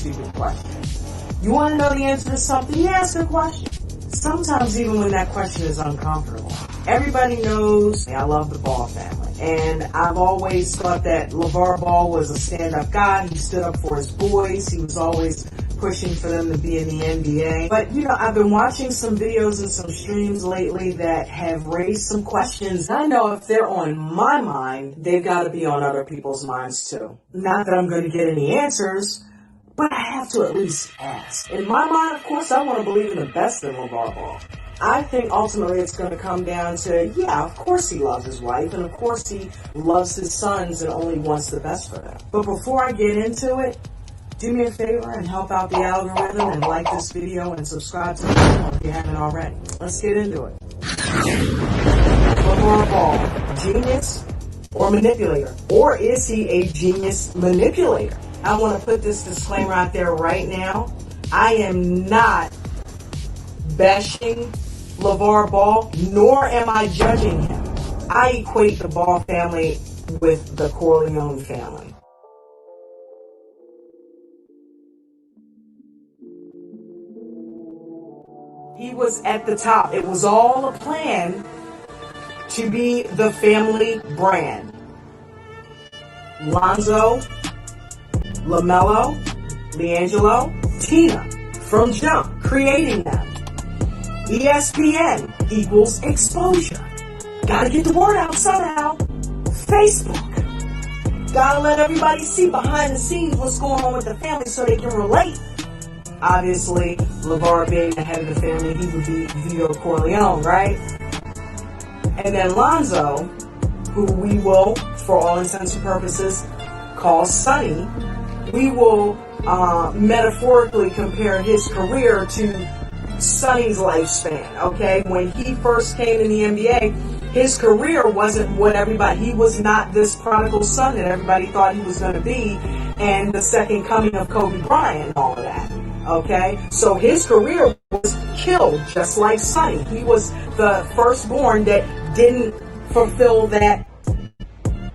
stupid question. You want to know the answer to something? You ask a question. Sometimes even when that question is uncomfortable. Everybody knows I love the Ball family. And I've always thought that LaVar Ball was a stand-up guy. He stood up for his boys. He was always pushing for them to be in the NBA. But, I've been watching some videos and some streams lately that have raised some questions. I know if they're on my mind, they've got to be on other people's minds too. Not that I'm going to get any answers, but I have to at least ask. In my mind, of course, I want to believe in the best in LaVar Ball. I think ultimately it's going to come down to, of course he loves his wife, and of course he loves his sons and only wants the best for them. But before I get into it, do me a favor and help out the algorithm and like this video and subscribe to the channel if you haven't already. Let's get into it. LaVar Ball, genius or manipulator? Or is he a genius manipulator? I want to put this disclaimer out there right now. I am not bashing LaVar Ball, nor am I judging him. I equate the Ball family with the Corleone family. He was at the top. It was all a plan to be the family brand. Lonzo, LaMelo, LiAngelo, Tina, from jump, creating them. ESPN equals exposure. Gotta get the word out somehow. Facebook. Gotta let everybody see behind the scenes what's going on with the family so they can relate. Obviously, LaVar being the head of the family, he would be Vito Corleone, right? And then Lonzo, who we will, for all intents and purposes, call Sonny, we will metaphorically compare his career to Sonny's lifespan, okay? When he first came in the NBA, his career wasn't what he was not this prodigal son that everybody thought he was going to be, and the second coming of Kobe Bryant and all of that, okay? So his career was killed just like Sonny. He was the firstborn that didn't fulfill that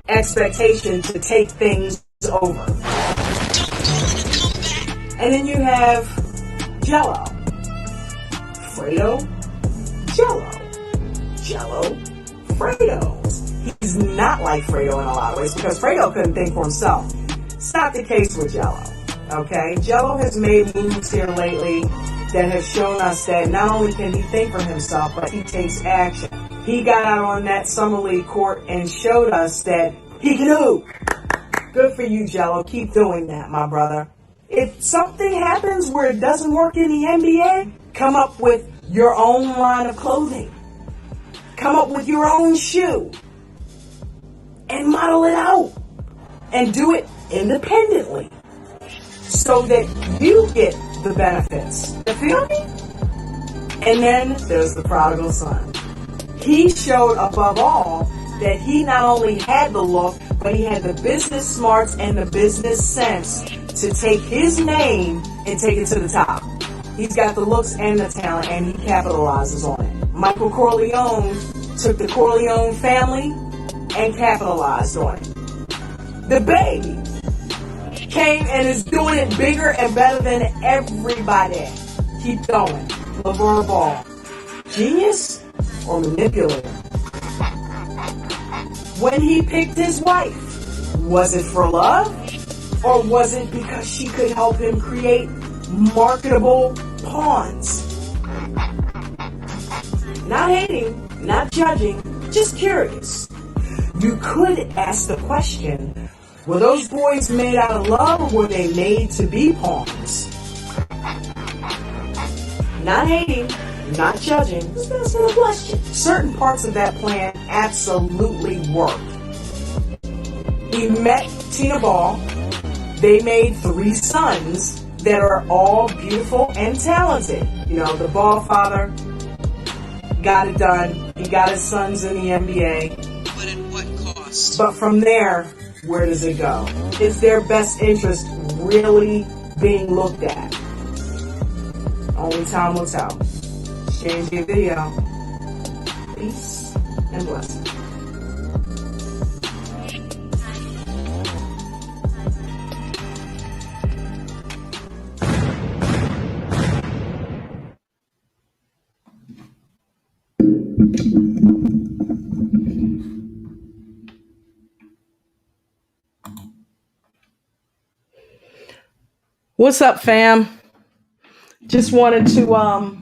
expectation to take things over. And then you have Gelo. Fredo, Gelo, Fredo. He's not like Fredo in a lot of ways because Fredo couldn't think for himself. It's not the case with Gelo, okay? Gelo has made moves here lately that have shown us that not only can he think for himself, but he takes action. He got out on that summer league court and showed us that he can hoop. Good for you, Gelo. Keep doing that, my brother. If something happens where it doesn't work in the NBA, come up with your own line of clothing. Come up with your own shoe. And model it out. And do it independently. So that you get the benefits. You feel me? And then there's the prodigal son. He showed above all that he not only had the look, but he had the business smarts and the business sense to take his name and take it to the top. He's got the looks and the talent, and he capitalizes on it. Michael Corleone took the Corleone family and capitalized on it. The baby came and is doing it bigger and better than everybody. Keep going. LaVar Ball. Genius or manipulator? When he picked his wife, was it for love? Or was it because she could help him create marketable pawns? Not hating, not judging, just curious. You could ask the question, were those boys made out of love or were they made to be pawns? Not hating, not judging, just asking a question. Certain parts of that plan absolutely worked. He met Tina Ball. They made 3 sons that are all beautiful and talented. The Ballfather got it done. He got his sons in the NBA. But at what cost? But from there, where does it go? Is their best interest really being looked at? Only time will tell. Change your video. Peace and blessings. What's up, fam? Just wanted to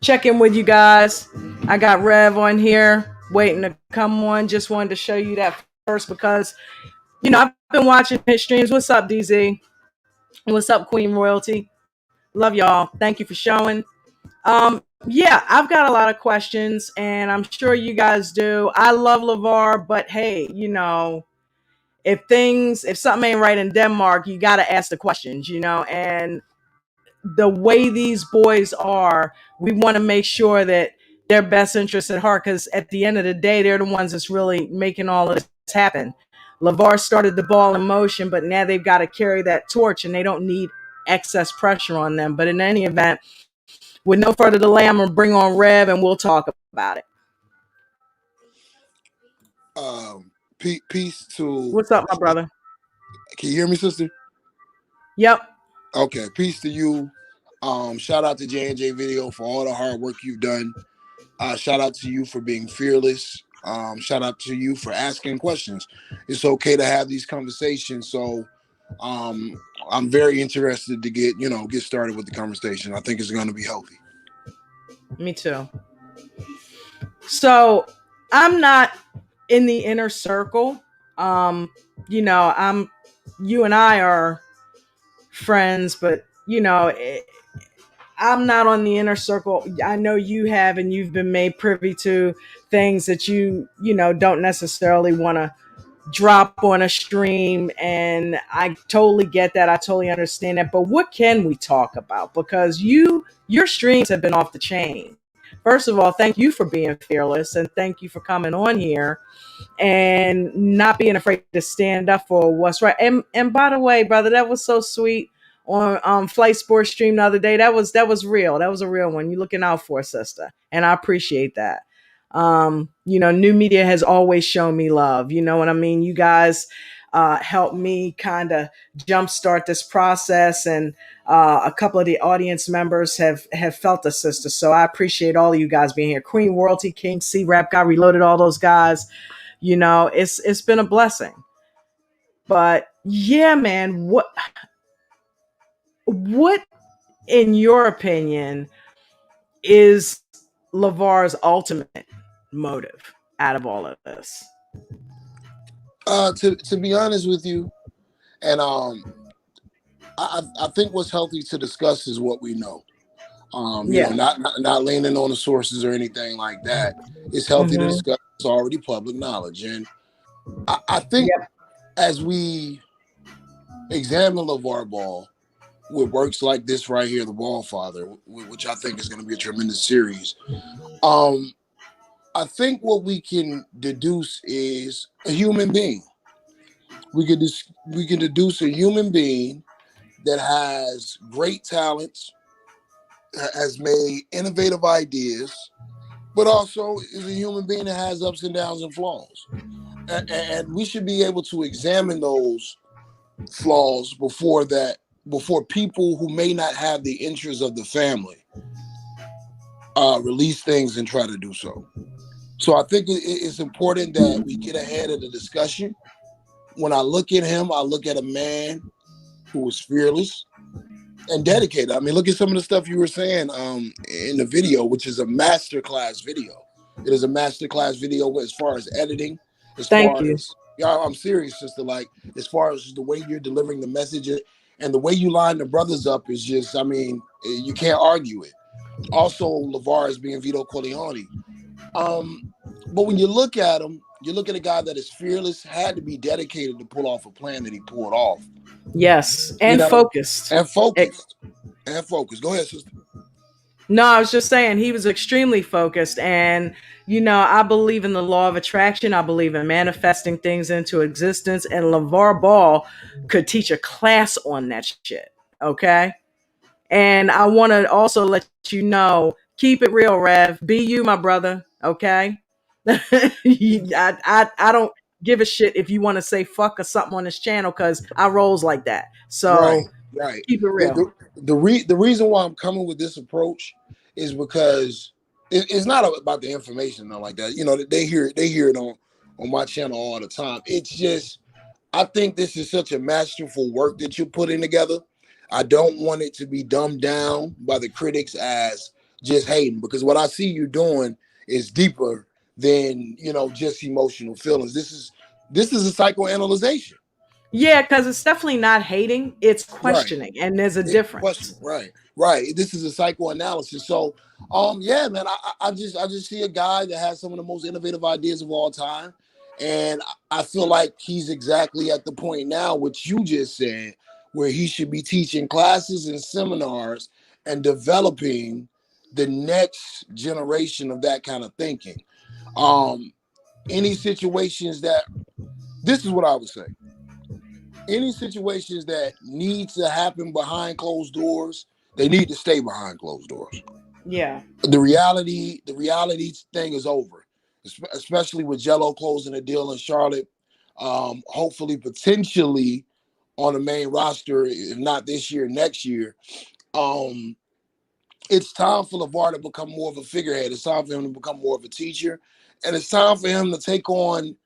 check in with you guys. I got Rev on here waiting to come on. Just wanted to show you that first because I've been watching his streams. What's up, DZ? What's up, Queen Royalty? Love y'all. Thank you for showing. Yeah, I've got a lot of questions, and I'm sure you guys do. I love LaVar, but hey, if something ain't right in Denmark, you got to ask the questions, and the way these boys are, we want to make sure that their best interests at heart, because at the end of the day, they're the ones that's really making all of this happen. LaVar started the ball in motion, but now they've got to carry that torch, and they don't need excess pressure on them. But in any event, with no further delay, I'm going to bring on Rev, and we'll talk about it. Peace to... What's up, my brother? Can you hear me, sister? Yep. Okay, peace to you. Shout out to J&J Video for all the hard work you've done. Shout out to you for being fearless. Shout out to you for asking questions. It's okay to have these conversations. So I'm very interested to get started with the conversation. I think it's going to be healthy. Me too. So I'm not in the inner circle. You and I are friends, but I'm not on the inner circle. I know you have, and you've been made privy to things that you don't necessarily want to drop on a stream, and I totally get that. I totally understand that. But what can we talk about? Because your streams have been off the chain. First of all, thank you for being fearless, and thank you for coming on here and not being afraid to stand up for what's right. And by the way, brother, that was so sweet on Flight Sports stream the other day. That was real. That was a real one. You looking out for, sister, and I appreciate that. New media has always shown me love. You know what I mean? You guys helped me kind of jumpstart this process, and a couple of the audience members have felt the sister. So I appreciate all of you guys being here. Queen Royalty, King C Rap Guy Reloaded, all those guys. It's been a blessing. But yeah, man, what in your opinion is LaVar's ultimate motive out of all of this? To be honest with you, and I think what's healthy to discuss is what we know. Not leaning on the sources or anything like that. It's healthy to discuss. It's already public knowledge, and I think as we examine LaVar Ball with works like this right here, the Ballfather, which I think is going to be a tremendous series. I think what we can deduce is a human being. We can deduce a human being that has great talents, has made innovative ideas, but also is a human being that has ups and downs and flaws. And we should be able to examine those flaws before people who may not have the interests of the family release things and try to do so. So I think it's important that we get ahead of the discussion. When I look at him, I look at a man who is fearless and dedicated. I mean, look at some of the stuff you were saying in the video, which is a masterclass video. It is a masterclass video as far as editing. Thank you. Yeah, I'm serious, sister. Like, as far as the way you're delivering the message and the way you line the brothers up is just, I mean, you can't argue it. Also, LaVar is being Vito Corleone. But when you look at him, you look at a guy that is fearless, had to be dedicated to pull off a plan that he pulled off. Yes, and focused. And focused. Go ahead, sister. No, I was just saying he was extremely focused. And, I believe in the law of attraction. I believe in manifesting things into existence. And LaVar Ball could teach a class on that shit. Okay? And I want to also let you know, keep it real, Rev. Be you, my brother. Okay? I don't give a shit if you want to say fuck or something on this channel, because I rolls like that. So right. Keep it real. The reason why I'm coming with this approach is because it's not about the information or like that. You know, they hear it on my channel all the time. It's just I think this is such a masterful work that you're putting together. I don't want it to be dumbed down by the critics as just hating, because what I see you doing is deeper than, you know, just emotional feelings. This is a psychoanalyzation. Yeah, because it's definitely not hating, it's Right. questioning, and there's a It's difference. question. Right. Right. This is a psychoanalysis. So yeah, man, I just see a guy that has some of the most innovative ideas of all time. And I feel like he's exactly at the point now, which you just said, where he should be teaching classes and seminars and developing the next generation of that kind of thinking. Um, any situations that this is what I would say. Any situations that need to happen behind closed doors, they need to stay behind closed doors. Yeah. The reality thing is over, especially with Gelo closing a deal in Charlotte. Hopefully, potentially on the main roster, if not this year, next year. Um, it's time for LaVar to become more of a figurehead. It's time for him to become more of a teacher, and it's time for him to take on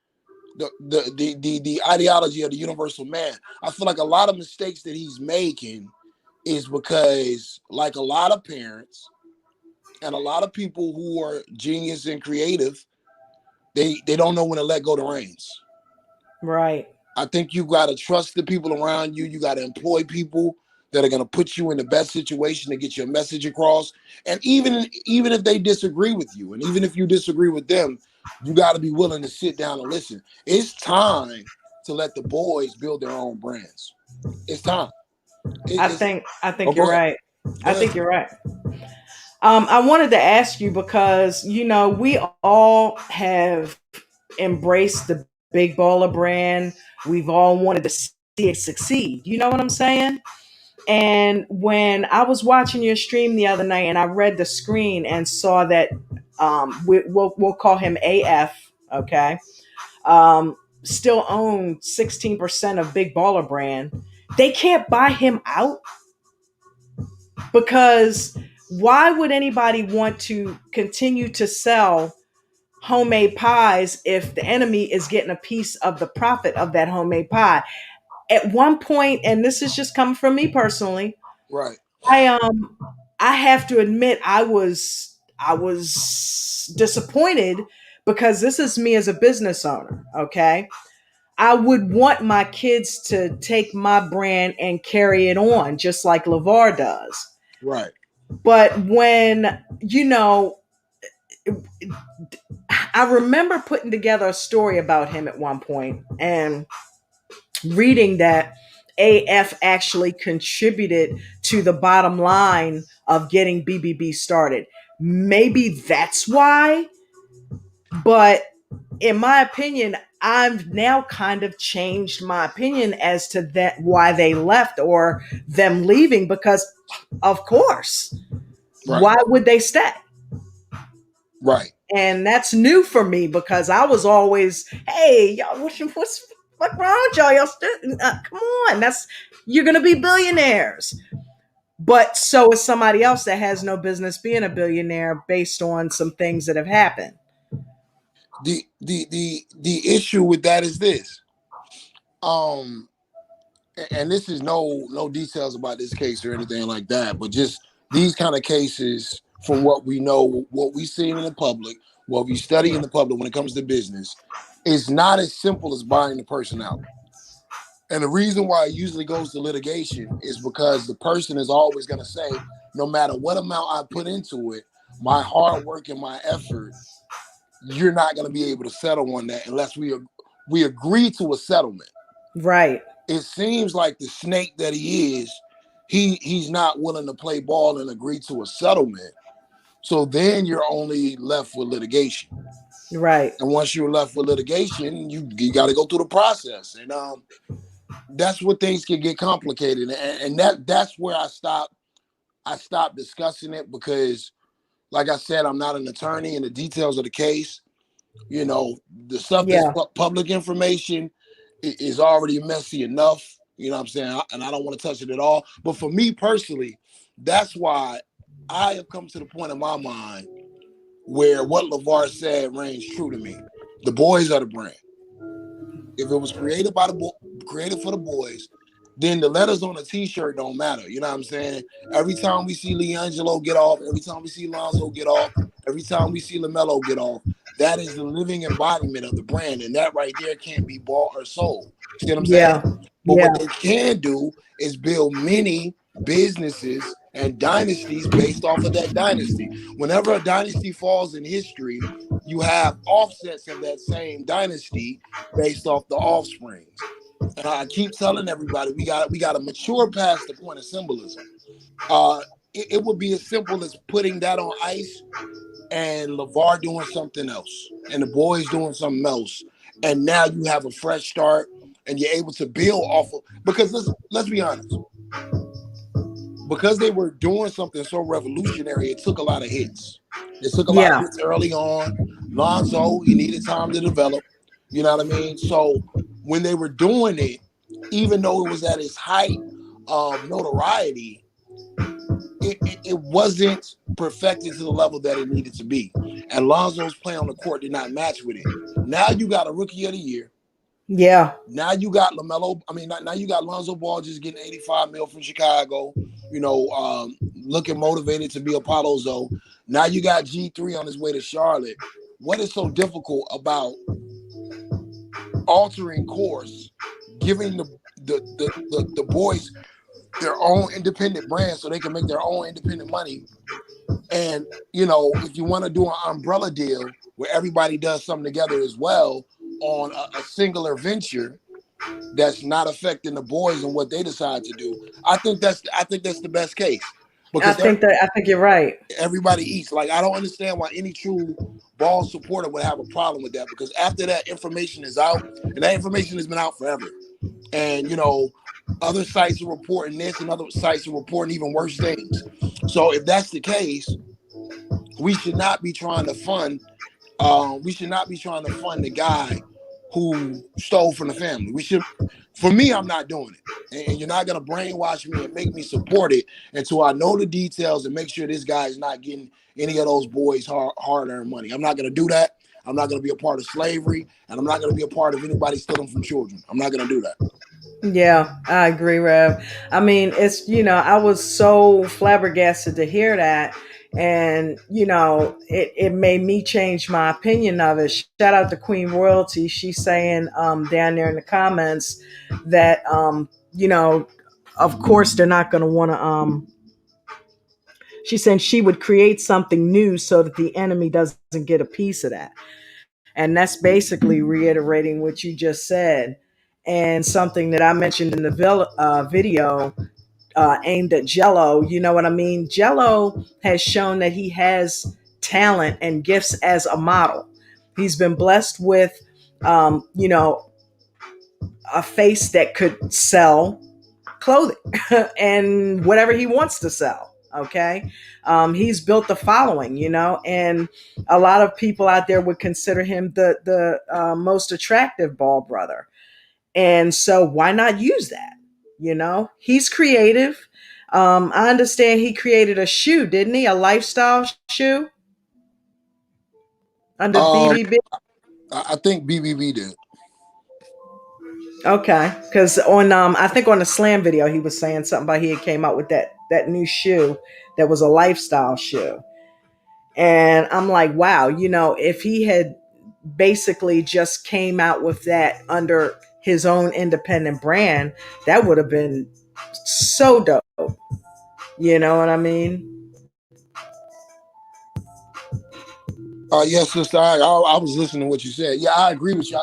the ideology of the universal man. I feel like a lot of mistakes that he's making is because, like a lot of parents and a lot of people who are genius and creative, they don't know when to let go the reins. Right. I think you got to trust the people around you. You got to employ people that are going to put you in the best situation to get your message across. And even if they disagree with you, and even if you disagree with them, you got to be willing to sit down and listen. It's time to let the boys build their own brands. It's time. I It's think I oh, think you're go ahead. right. Go I ahead. think you're right. I wanted to ask you because we all have embraced the big baller brand. We've all wanted to see it succeed. You know what I'm saying? And when I was watching your stream the other night, and I read the screen and saw that we'll call him AF, okay? Still own 16% of Big Baller Brand. They can't buy him out because why would anybody want to continue to sell homemade pies if the enemy is getting a piece of the profit of that homemade pie? At one point, and this is just coming from me personally, Right. I I have to admit I was disappointed because this is me as a business owner, okay? I would want my kids to take my brand and carry it on just like LaVar does. Right. But when, I remember putting together a story about him at one point and reading that AF actually contributed to the bottom line of getting BBB started. Maybe that's why, but in my opinion, I've now kind of changed my opinion as to that why they left or them leaving because of course, Right. why would they stay? Right. And that's new for me because I was always, hey, y'all, what's wrong with y'all? Y'all still, come on, you're gonna be billionaires. But so is somebody else that has no business being a billionaire based on some things that have happened. The issue with that is this. Um, and this is no details about this case or anything like that, but just these kind of cases, from what we know, what we've seen in the public, what we study in the public when it comes to business, is not as simple as buying the person out. And the reason why it usually goes to litigation is because the person is always going to say, no matter what amount I put into it, my hard work and my effort, you're not going to be able to settle on that unless we agree to a settlement. Right. It seems like the snake that he is, he's not willing to play ball and agree to a settlement. So then you're only left with litigation. Right. And once you're left with litigation, you got to go through the process. And that's where things can get complicated. And that's where I stopped discussing it because, like I said, I'm not an attorney, and the details of the case, the stuff that's Yeah. public information is already messy enough. You know what I'm saying? And I don't want to touch it at all. But for me personally, that's why I have come to the point in my mind where what LaVar said reigns true to me. The boys are the brand. If it was created by created for the boys, then the letters on the t-shirt don't matter. You know what I'm saying? Every time we see LiAngelo get off, every time we see Lonzo get off, every time we see LaMelo get off, that is the living embodiment of the brand. And that right there can't be bought or sold. See what I'm saying? Yeah. But what Yeah. they can do is build many businesses and dynasties based off of that dynasty. Whenever a dynasty falls in history, you have offsets of that same dynasty based off the offsprings. And I keep telling everybody we got to mature past the point of symbolism. It would be as simple as putting that on ice and LaVar doing something else and the boys doing something else. And now you have a fresh start and you're able to build off of, because let's be honest, because they were doing something so revolutionary, it took a lot of hits. It took a lot of Yeah. hits early on. Lonzo, he needed time to develop. You know what I mean? So when they were doing it, even though it was at its height of notoriety, it wasn't perfected to the level that it needed to be. And Lonzo's play on the court did not match with it. Now you got a rookie of the year. Yeah. Now you got now you got Lonzo Ball just getting 85 mil from Chicago, looking motivated to be Apollo Zoe. Now you got G3 on his way to Charlotte. What is so difficult about altering course, giving the boys their own independent brand so they can make their own independent money? And, if you want to do an umbrella deal where everybody does something together as well on a singular venture that's not affecting the boys and what they decide to do, I think that's the best case, because I think you're right. everybody eats. Like, I don't understand why any true ball supporter would have a problem with that, because after that information is out, and that information has been out forever, and other sites are reporting this and other sites are reporting even worse things. So if that's the case, we should not be trying to fund the guy who stole from the family. For me, I'm not doing it. And you're not going to brainwash me and make me support it until I know the details and make sure this guy is not getting any of those boys hard-earned money. I'm not going to do that. I'm not going to be a part of slavery, and I'm not going to be a part of anybody stealing from children. I'm not going to do that. Yeah, I agree, Rev. I mean, it's, I was so flabbergasted to hear that. And, it made me change my opinion of it. Shout out to Queen Royalty. She's saying down there in the comments that, of course, they're not going to want to. She's saying she would create something new so that the enemy doesn't get a piece of that. And that's basically reiterating what you just said. And something that I mentioned in the video aimed at Gelo. You know what I mean? Gelo has shown that he has talent and gifts as a model. He's been blessed with, a face that could sell clothing and whatever he wants to sell. Okay. He's built the following, and a lot of people out there would consider him the most attractive ball brother. And so why not use that? He's creative. I understand he created a shoe, didn't he? A lifestyle shoe under BBB. I think BBB did. Okay, because on I think on the Slam video he was saying something about he had came out with that new shoe that was a lifestyle shoe, and I'm like, wow, if he had basically just came out with that under his own independent brand, that would have been so dope. You know what I mean? Yes, sister. I was listening to what you said. Yeah, I agree with you.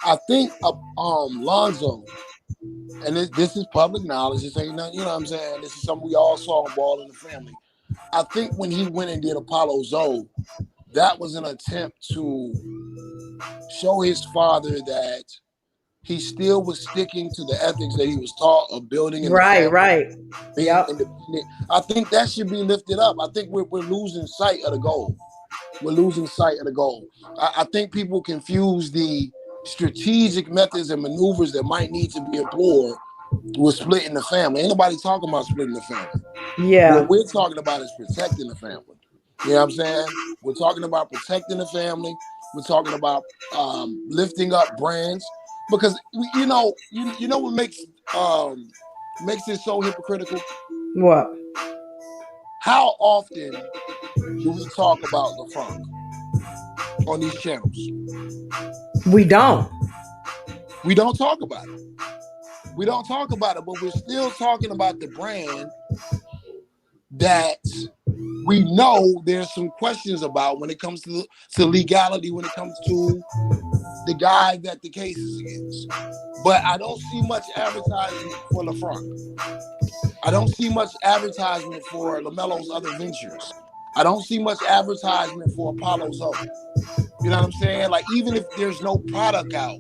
I think Lonzo, and this is public knowledge. This ain't nothing, you know what I'm saying? This is something we all saw in Ball in the Family. I think when he went and did Apollo Zoe, that was an attempt to show his father that he still was sticking to the ethics that he was taught of building in the family, Right. being independent. I think that should be lifted up. I think we're losing sight of the goal. We're losing sight of the goal. I think people confuse the strategic methods and maneuvers that might need to be employed with splitting the family. Ain't nobody talking about splitting the family. Yeah. What we're talking about is protecting the family. You know what I'm saying? We're talking about protecting the family. We're talking about lifting up brands because you know what makes it so hypocritical. What? How often do we talk about LaFranc on these channels? We don't. We don't talk about it. We don't talk about it, but we're still talking about the brand that we know there's some questions about when it comes to legality, when it comes to the guy that the case is against. But I don't see much advertisement for LaFranc. I don't see much advertisement for LaMelo'S other ventures. I don't see much advertisement for Apollo's O. You know what I'm saying? Like, even if there's no product out,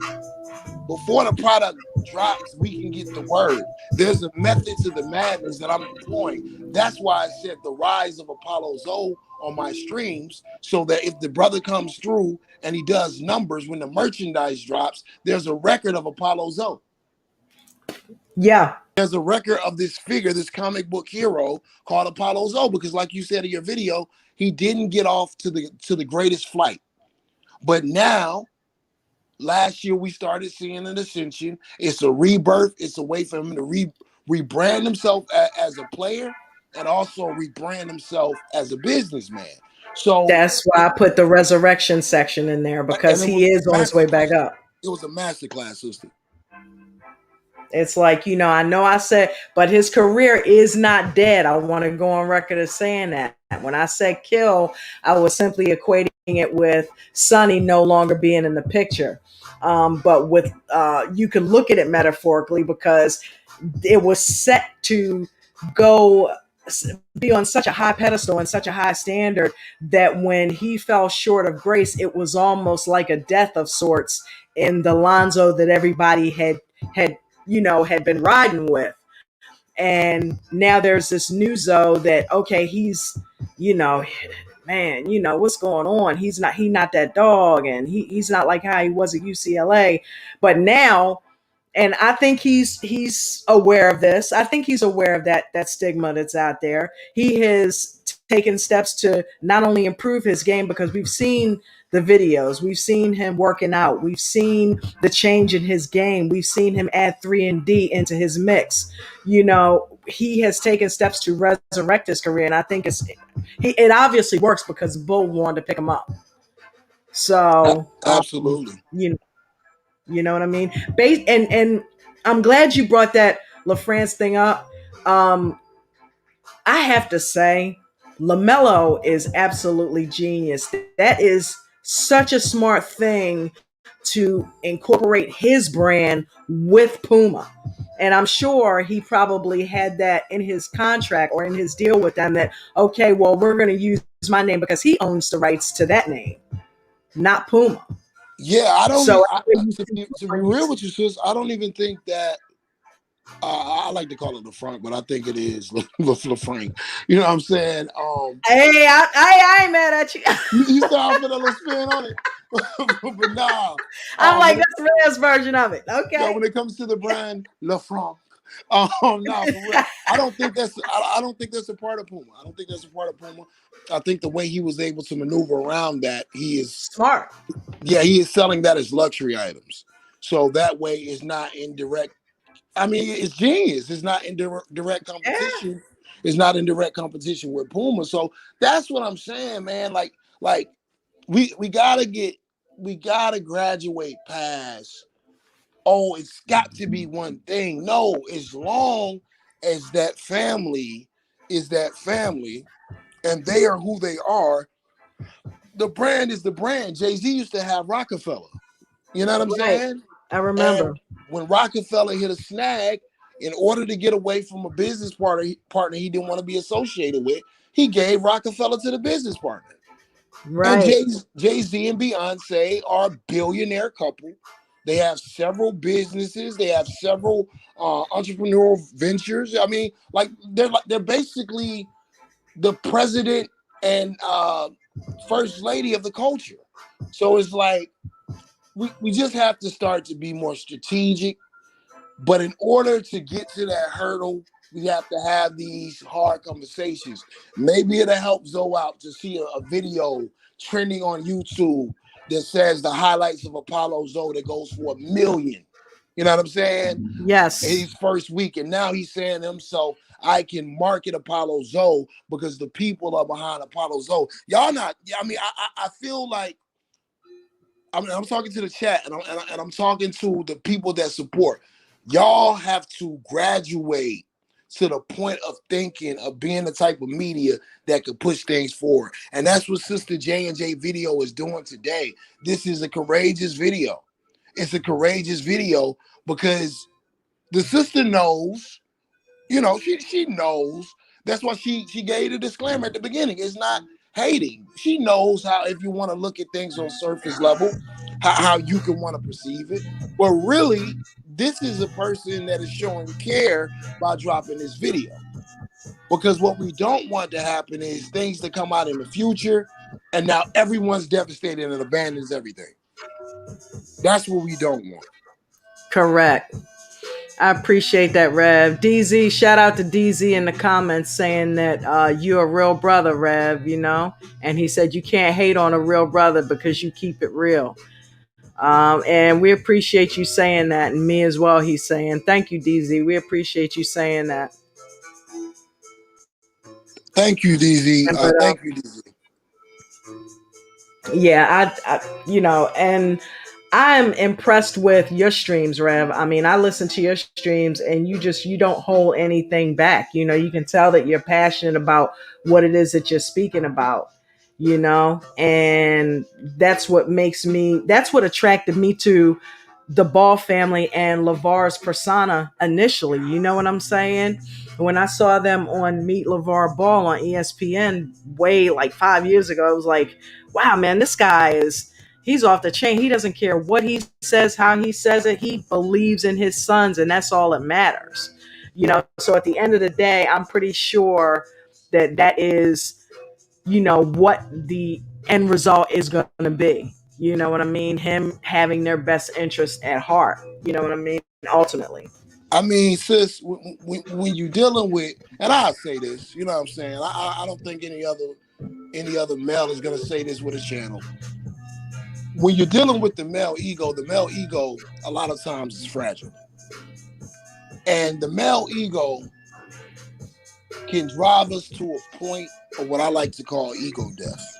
before the product drops, we can get the word. There's a method to the madness that I'm employing. That's why I said the rise of Apollo's O on my streams, so that if the brother comes through and he does numbers when the merchandise drops, there's a record of Apollo's O. Yeah. There's a record of this figure, this comic book hero called Apollo's O, because like you said in your video, he didn't get off to the greatest flight. But now, last year we started seeing an ascension. It's a rebirth. It's a way for him to rebrand himself as a player and also rebrand himself as a businessman. So That's why I put the resurrection section in there, because and it he was is a on his way back masterclass. up. It was a masterclass, sister. It's like, I know I said, but his career is not dead. I want to go on record as saying that. When I said kill, I was simply equating it with Sonny no longer being in the picture. But with you can look at it metaphorically, because it was set to go be on such a high pedestal and such a high standard that when he fell short of grace, it was almost like a death of sorts in the Lonzo that everybody had been riding with. And now there's this new Zoe that, okay, he's, man, what's going on? He's not that dog, and he's not like how he was at UCLA. But now, and I think he's aware of this. I think he's aware of that stigma that's out there. He has taken steps to not only improve his game, because we've seen the videos, we've seen him working out, we've seen the change in his game, we've seen him add 3 and D into his mix. He has taken steps to resurrect his career, and I think it obviously works because Bull wanted to pick him up. So Absolutely. You know what I mean? And I'm glad you brought that LaFrance thing up. I have to say, LaMelo is absolutely genius. That is such a smart thing to incorporate his brand with Puma. And I'm sure he probably had that in his contract or in his deal with them, that, okay, well, we're going to use my name because he owns the rights to that name, not Puma. Yeah, I don't. So To be real with you, sis, I don't even think that. I like to call it LaFranc, but I think it is LaFranc. You know what I'm saying? Hey, I ain't mad at you. You start putting a little spin on it, but nah. I'm like, that's Red's version of it. Okay. Yeah, when it comes to the brand LaFranc, nah, for real. I don't think that's a part of Puma. I don't think that's a part of Puma. I think the way he was able to maneuver around that, he is smart. Yeah, he is selling that as luxury items. So that way it's not in direct. I mean, it's genius. It's not in direct competition. Yeah. It's not in direct competition with Puma. So that's what I'm saying, man. Like we gotta graduate past, oh, it's got to be one thing. No, as long as that family is that family and they are who they are, the brand is the brand. Jay-Z used to have Rockefeller. You know what I'm saying? I remember. And when Rockefeller hit a snag, in order to get away from a business partner he didn't want to be associated with, he gave Rockefeller to the business partner. Right. And Jay-Z and Beyonce are a billionaire couple. They have several businesses. They have several entrepreneurial ventures. I mean, like they're basically the president and first lady of the culture. So it's like we just have to start to be more strategic. But in order to get to that hurdle, We have to have these hard conversations. Maybe it'll help Zoe out to see a video trending on YouTube that says the highlights of Apollo Zoe that goes for 1 million. You know what I'm saying? Yes. His first week, and now he's saying to himself, I can market Apollo Zoe because the people are behind Apollo Zoe. Y'all not, I mean, I feel like, I'm talking to the chat, and I'm talking to the people that support. Y'all have to graduate to the point of thinking of being the type of media that could push things forward. And that's what Sister J&J video is doing today. This is a courageous video. It's a courageous video because the sister knows, you know, she knows. That's why she gave the disclaimer at the beginning. It's not hating. She knows how, if you want to look at things on surface level, how you can want to perceive it. But really, this is a person that is showing care by dropping this video. Because what we don't want to happen is things that come out in the future, and now everyone's devastated and abandons everything. That's what we don't want. Correct. I appreciate that, Rev. DZ, shout out to DZ in the comments saying that you're a real brother, Rev, you know? And he said you can't hate on a real brother because you keep it real. And we appreciate you saying that. And me as well, he's saying. Thank you, DZ. We appreciate you saying that. Thank you, DZ. Thank you, DZ. Yeah, you know, and I'm impressed with your streams, Rev. I mean, I listen to your streams and you don't hold anything back. You know, you can tell that you're passionate about what it is that you're speaking about, you know, and that's what attracted me to the Ball family and LaVar's persona initially. You know what I'm saying? When I saw them on Meet LaVar Ball on ESPN way like 5 years ago, I was like, wow, man, this guy he's off the chain. He doesn't care what he says, how he says it. He believes in his sons, and that's all that matters. You know, so at the end of the day, I'm pretty sure that is, you know, what the end result is going to be. You know what I mean? Him having their best interest at heart. You know what I mean? Ultimately. I mean, sis, when you're dealing with, and I'll say this, you know what I'm saying? I don't think any other male is going to say this with a channel. When you're dealing with the male ego a lot of times is fragile. And the male ego can drive us to a point of what I like to call ego death.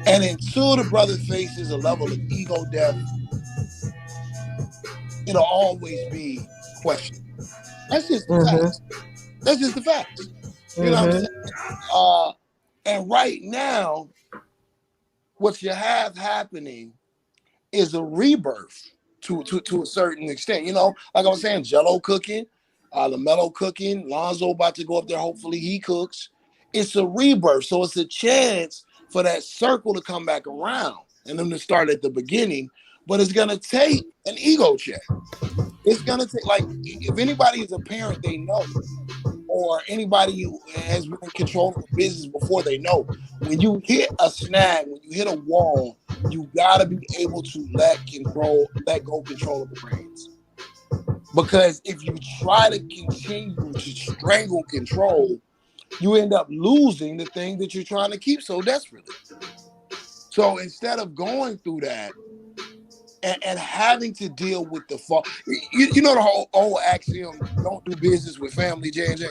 And until the brother faces a level of ego death, it'll always be questioned. That's just the facts. That's just the facts. You know what I'm saying? And right now, what you have happening is a rebirth to a certain extent. You know, like I was saying, Gelo cooking, LaMelo cooking, Lonzo about to go up there. Hopefully he cooks. It's a rebirth. So it's a chance for that circle to come back around and them to start at the beginning. But it's going to take an ego check. It's going to take, like, if anybody is a parent, they know. Or anybody who has been in control of a business before, they know. When you hit a snag, when you hit a wall, you got to be able to let go control of the reins. Because if you try to continue to strangle control, you end up losing the thing that you're trying to keep so desperately. So instead of going through that and having to deal with the fault, you know the whole old axiom, don't do business with family, J&J?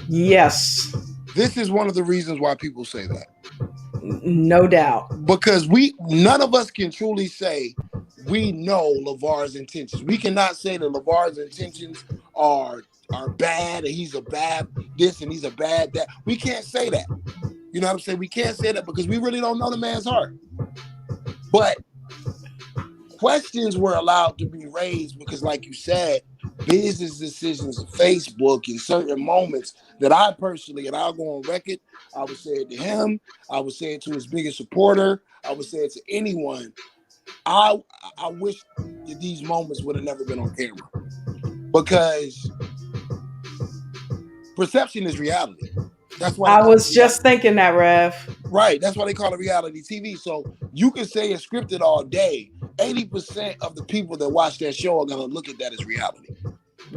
Yes. This is one of the reasons why people say that. No doubt. Because none of us can truly say we know LaVar's intentions. We cannot say that LaVar's intentions are bad and he's a bad this and he's a bad that. We can't say that. You know what I'm saying? We can't say that because we really don't know the man's heart. But questions were allowed to be raised because, like you said, business decisions of Facebook in certain moments that I personally, and I'll go on record, I would say it to him, I would say it to his biggest supporter, I would say it to anyone. I wish that these moments would have never been on camera because perception is reality. That's why I was just thinking that, Rev. Right. That's why they call it reality TV. So you can say it's scripted all day. 80% of the people that watch that show are going to look at that as reality.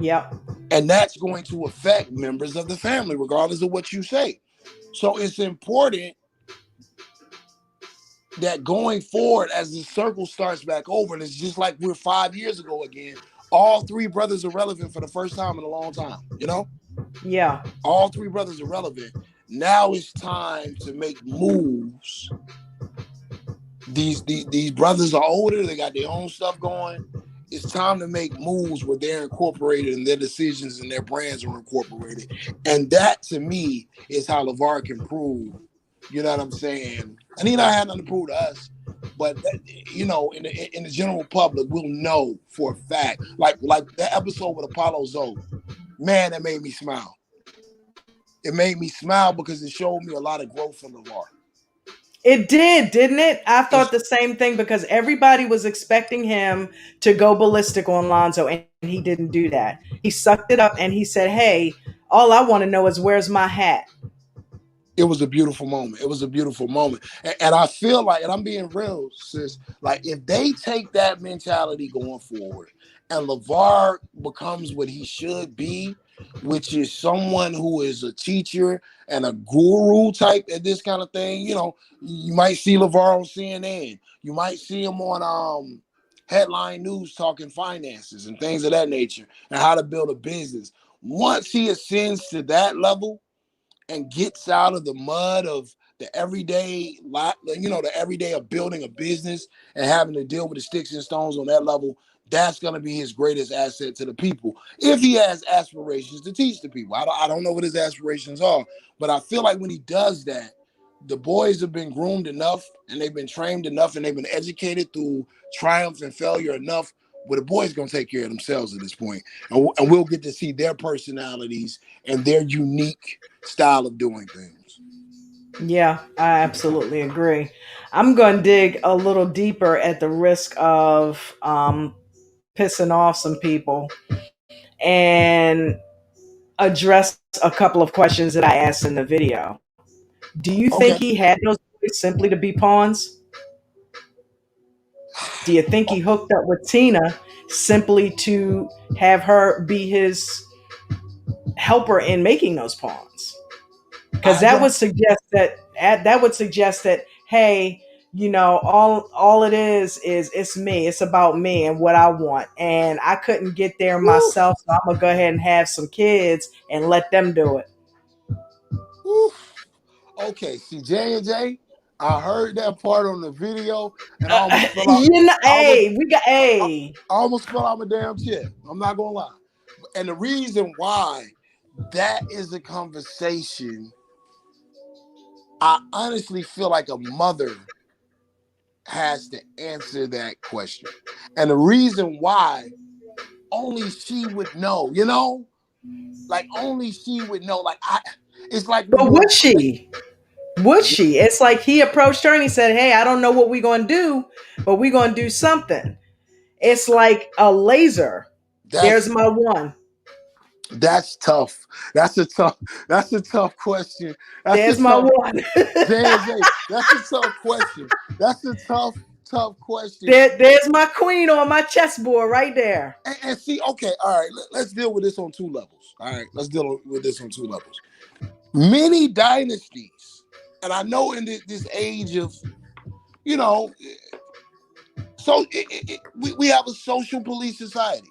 Yep. And that's going to affect members of the family, regardless of what you say. So it's important that going forward, as the circle starts back over, and it's just like we're 5 years ago again, all three brothers are relevant for the first time in a long time. You know, Yeah. all three brothers are relevant. Now it's time to make moves. These brothers are older, they got their own stuff going. It's time to make moves where they're incorporated and their decisions and their brands are incorporated. And that, to me, is how LaVar can prove, you know what I'm saying? And he not had nothing to prove to us, but that, you know, in the general public, we'll know for a fact. Like that episode with Apollo Zoe, man, that made me smile. It made me smile because it showed me a lot of growth from LaVar. It did, didn't it? I thought the same thing because everybody was expecting him to go ballistic on Lonzo, and he didn't do that. He sucked it up and he said, "Hey, all I want to know is where's my hat." It was a beautiful moment. It was a beautiful moment. And I feel like, and I'm being real, sis, like if they take that mentality going forward and LaVar becomes what he should be, which is someone who is a teacher and a guru type at this kind of thing, you know, you might see LaVar on CNN. You might see him on headline news talking finances and things of that nature and how to build a business. Once he ascends to that level, and gets out of the mud of the everyday the everyday of building a business and having to deal with the sticks and stones on that level, that's going to be his greatest asset to the people. If he has aspirations to teach the people, I don't know what his aspirations are, but I feel like when he does that, the boys have been groomed enough and they've been trained enough and they've been educated through triumph and failure enough where the boys going to take care of themselves at this point. And we'll get to see their personalities and their unique style of doing things. Yeah, I absolutely agree. I'm going to dig a little deeper at the risk of pissing off some people and address a couple of questions that I asked in the video. Do you think Okay. he had those boys simply to be pawns? Do you think he hooked up with Tina simply to have her be his helper in making those pawns? Because I that don't. would suggest that hey, you know, all it is it's me. It's about me and what I want, and I couldn't get there Woo, myself, so I'm gonna go ahead and have some kids and let them do it. woo. Okay. See, J&J, I heard that part on the video and I almost fell out. You know, I almost, hey, we got I, hey. I almost fell out my damn chair. I'm not gonna lie. And the reason why that is a conversation, I honestly feel like a mother has to answer that question. And the reason why, only she would know, you know? Like only she would know. It's like when But you're would she? Would she? It's like he approached her and he said, "Hey, I don't know what we're gonna do, but we're gonna do something." It's like a laser. There's that's my one. that's tough. That's a tough, that's a tough question. That's a There's my tough one. J&J, that's a tough question. That's a tough question. There's my queen on my chessboard right there. And see, okay, all right, let's deal with this on two levels. All right, let's deal with this on two levels. Many dynasties, and I know in this age of, you know, so we have a social police society.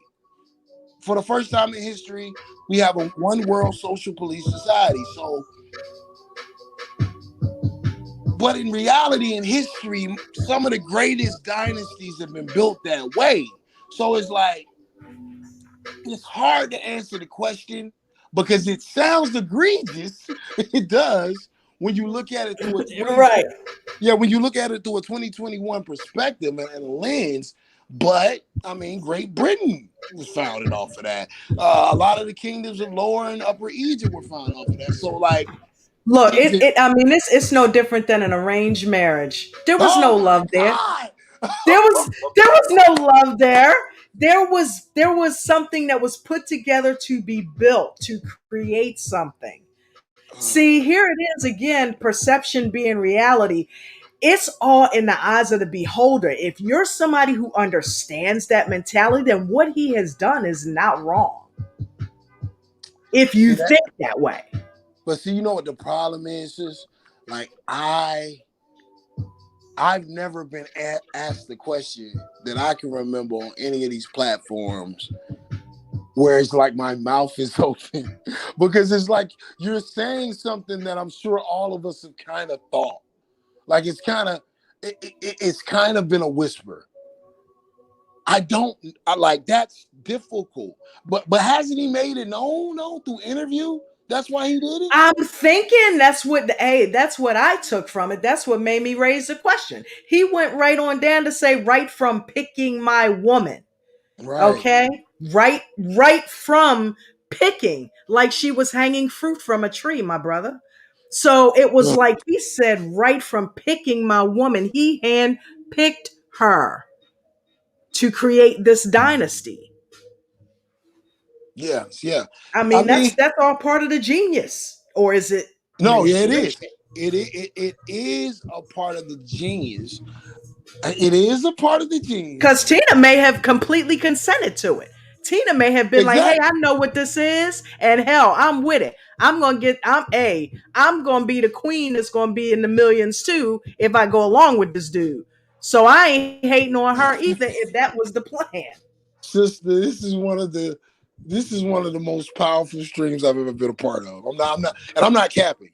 For the first time in history, we have a one world social police society. So, but in reality, in history, some of the greatest dynasties have been built that way. So it's like, it's hard to answer the question because it sounds egregious. It does when you look at it through a Right. when you look at it through a 2021 perspective and a lens. But I mean, Great Britain was founded off of that. A lot of the kingdoms of Lower and Upper Egypt were founded off of that. So, like, Look, is it? I mean, it's no different than an arranged marriage. There was no Oh my love there. God! There was no love there. There was something that was put together to be built to create something. See, here it is again, perception being reality. It's all in the eyes of the beholder. If you're somebody who understands that mentality, then what he has done is not wrong. if See you that? think that way. But see, you know what the problem is? Like I've never been asked the question that I can remember on any of these platforms where it's like my mouth is open because it's like you're saying something that I'm sure all of us have kind of thought. Like it's kind of been a whisper. I like that's difficult. But hasn't he made it known though through interview? That's why he did it? I'm thinking that's what I took from it. That's what made me raise the question. He went right on down to say right from picking my woman. Right. Okay? Right from picking, like she was hanging fruit from a tree, my brother. So it was Mm. like he said right from picking my woman, he hand picked her to create this dynasty. Yes, yeah. I I mean, mean, that's all part of the genius, or is it no, yeah, it is. manipulation? It is a part of the genius. It is a part of the Because genius. Tina may have completely consented to it. Tina may have been like, "Hey, I Exactly. know what this is, and hell, I'm with it. I'm gonna be the queen that's gonna be in the millions too if I go along with this dude. So I ain't hating on her either if that was the plan." Sister, this is one of the most powerful streams I've ever been a part of. I'm not capping.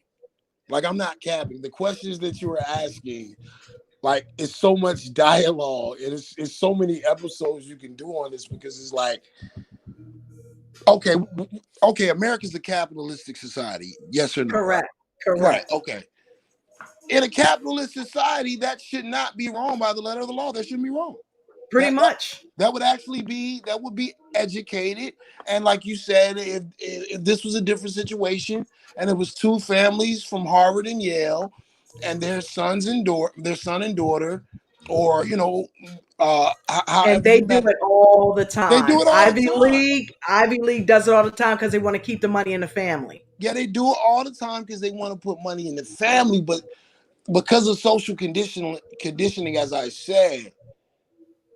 Like I'm not capping. The questions that you were asking, like it's so much dialogue and it's so many episodes you can do on this because it's like, okay, okay, America's a capitalistic society. Yes or no, right? Correct. Right, Correct. okay. In a capitalist society, that should not be wrong by the letter of the law. That shouldn't be wrong. Pretty That much. that would actually be educated. And like you said, if this was a different situation and it was two families from Harvard and Yale and their son and daughter, or And however they you do met, it all the they do time. it all the time. Ivy League does it all the time because they want to keep the money in the family. Yeah, they do it all the time because they want to put money in the family, but because of social conditioning, as I said,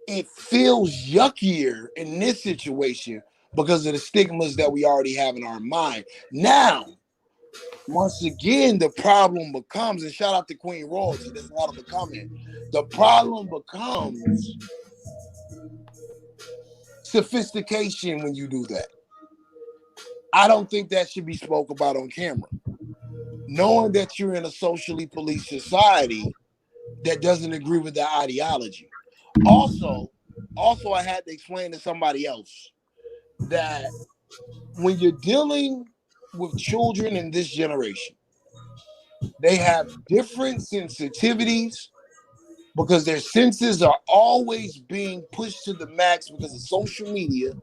it feels yuckier in this situation because of the stigmas that we already have in our mind. Now, once again, the problem becomes, and shout out to Queen Royalty, there's a lot of the comment. The problem becomes sophistication when you do that. I don't think that should be spoke about on camera. Knowing that you're in a socially policed society that doesn't agree with that ideology. Also, I had to explain to somebody else that when you're dealing with children in this generation, they have different sensitivities because their senses are always being pushed to the max because of social media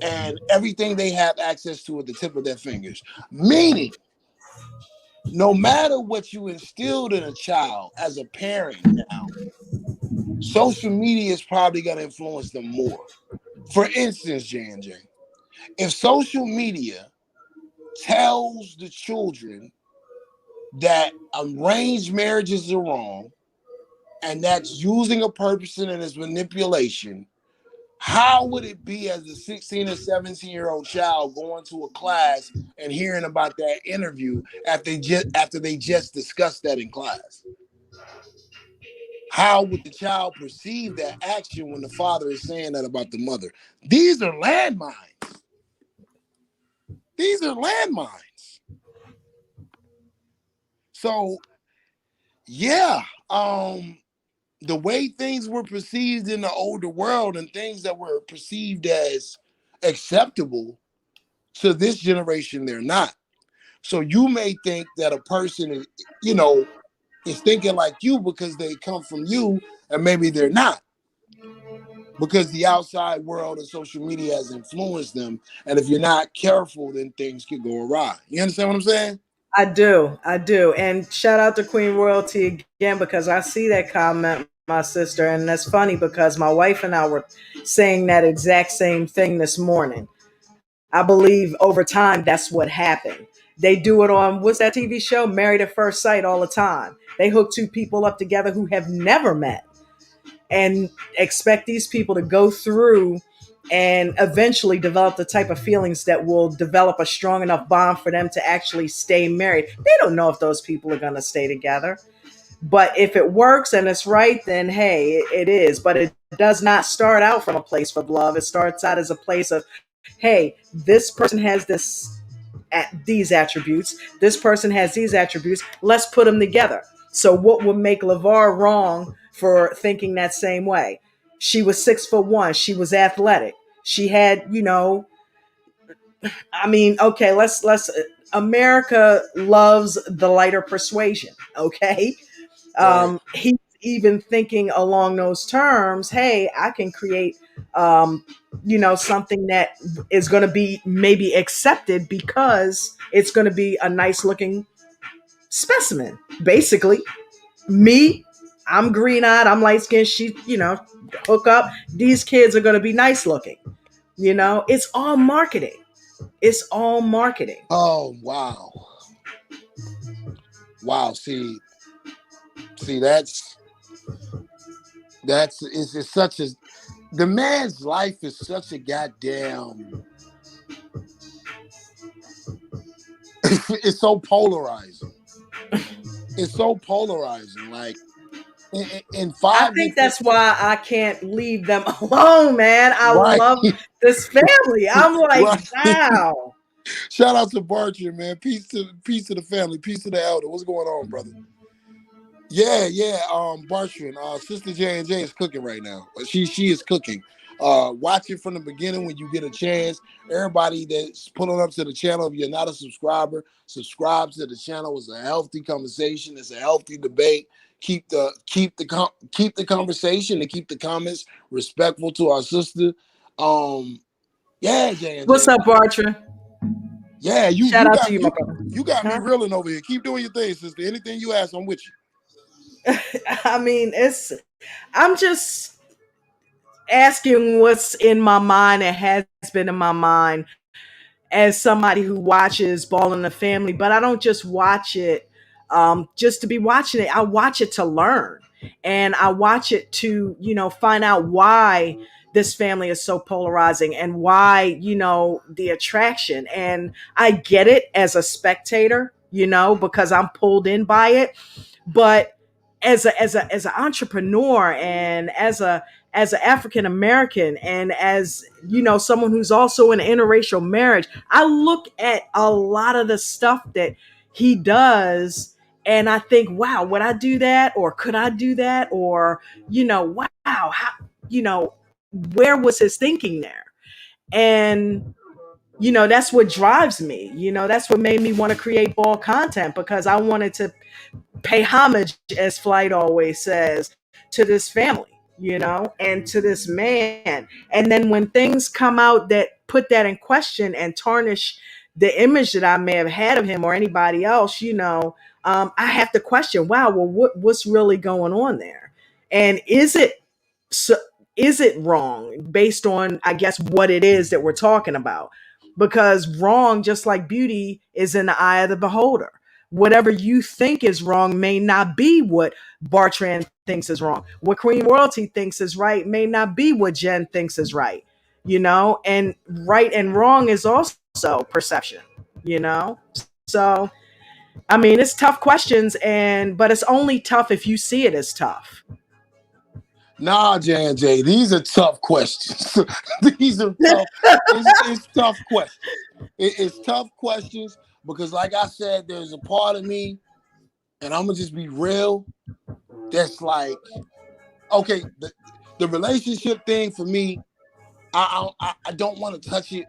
and everything they have access to at the tip of their fingers. Meaning, no matter what you instilled in a child as a parent now, social media is probably going to influence them more. For instance, J&J, if social media tells the children that arranged marriages are wrong and that's using a person and it's manipulation, how would it be as a 16 or 17-year-old child going to a class and hearing about that interview after they just discussed that in class? How would the child perceive that action when the father is saying that about the mother? These are landmines. These are landmines. So, yeah, the way things were perceived in the older world and things that were perceived as acceptable to this generation, they're not. So you may think that a person is thinking like you because they come from you, and maybe they're not. Because the outside world and social media has influenced them. And if you're not careful, then things could go awry. You understand what I'm saying? I do. And shout out to Queen Royalty again because I see that comment, my sister. And that's funny because my wife and I were saying that exact same thing this morning. I believe over time that's what happened. They do it on what's that TV show? Married at First Sight all the time. They hook two people up together who have never met and expect these people to go through and eventually develop the type of feelings that will develop a strong enough bond for them to actually stay married. They don't know if those people are going to stay together. But if it works and it's right, then hey, it is. But it does not start out from a place of love. It starts out as a place of, hey, this person has these attributes. This person has these attributes. Let's put them together. So what would make LaVar wrong for thinking that same way? She was 6'1". She was athletic. She had, I mean, okay, let's America loves the lighter persuasion, okay? Right. He's even thinking along those terms. Hey, I can create, something that is going to be maybe accepted because it's going to be a nice looking specimen. Basically, me, I'm green eyed, I'm light skinned. She, hook up. These kids are going to be nice looking. It's all marketing. It's all marketing. Oh wow. Wow. See, it's such a the man's life is such a goddamn it's so polarizing. It's so polarizing. Like in I five think different that's why I can't leave them alone, man. I right, love this family. I'm like, right. wow. Shout out to Bartram, man. Peace to the family, peace to the elder. What's going on, brother? Yeah. Bartram, Sister J&J is cooking right now. She is cooking. Watch it from the beginning when you get a chance. Everybody that's pulling up to the channel, if you're not a subscriber, subscribe to the channel. It's a healthy conversation. It's a healthy debate. Keep the conversation and keep the comments respectful to our sister. Yeah, J&J. What's up, Bartra? Yeah, Shout out to you, my brother. you got me reeling over here. Keep doing your thing, sister. Anything you ask, I'm with you. I mean, I'm just asking what's in my mind and has been in my mind as somebody who watches Ball in the Family, but I don't just watch it just to be watching it. I watch it to learn, and I watch it to, find out why this family is so polarizing and why, the attraction. And I get it as a spectator, because I'm pulled in by it. But as an entrepreneur and as an African American and as someone who's also in an interracial marriage, I look at a lot of the stuff that he does and I think, wow, would I do that, or could I do that, or wow, how, where was his thinking there? And that's what drives me. That's what made me want to create Ball content, because I wanted to pay homage, as Flight always says, to this family, and to this man. And then when things come out that put that in question and tarnish the image that I may have had of him or anybody else, I have to question, wow, well, what's really going on there? And so, is it wrong based on, I guess, what it is that we're talking about? Because wrong, just like beauty, is in the eye of the beholder. Whatever you think is wrong may not be what Bartran thinks is wrong. What Queen Royalty thinks is right may not be what Jen thinks is right. And right and wrong is also perception. So I mean, it's tough questions, but it's only tough if you see it as tough. Nah, J&J, these are tough questions. These are tough. It's tough questions. It's tough questions because, like I said, there's a part of me, and I'm gonna just be real. That's like, okay, the relationship thing for me, I don't want to touch it.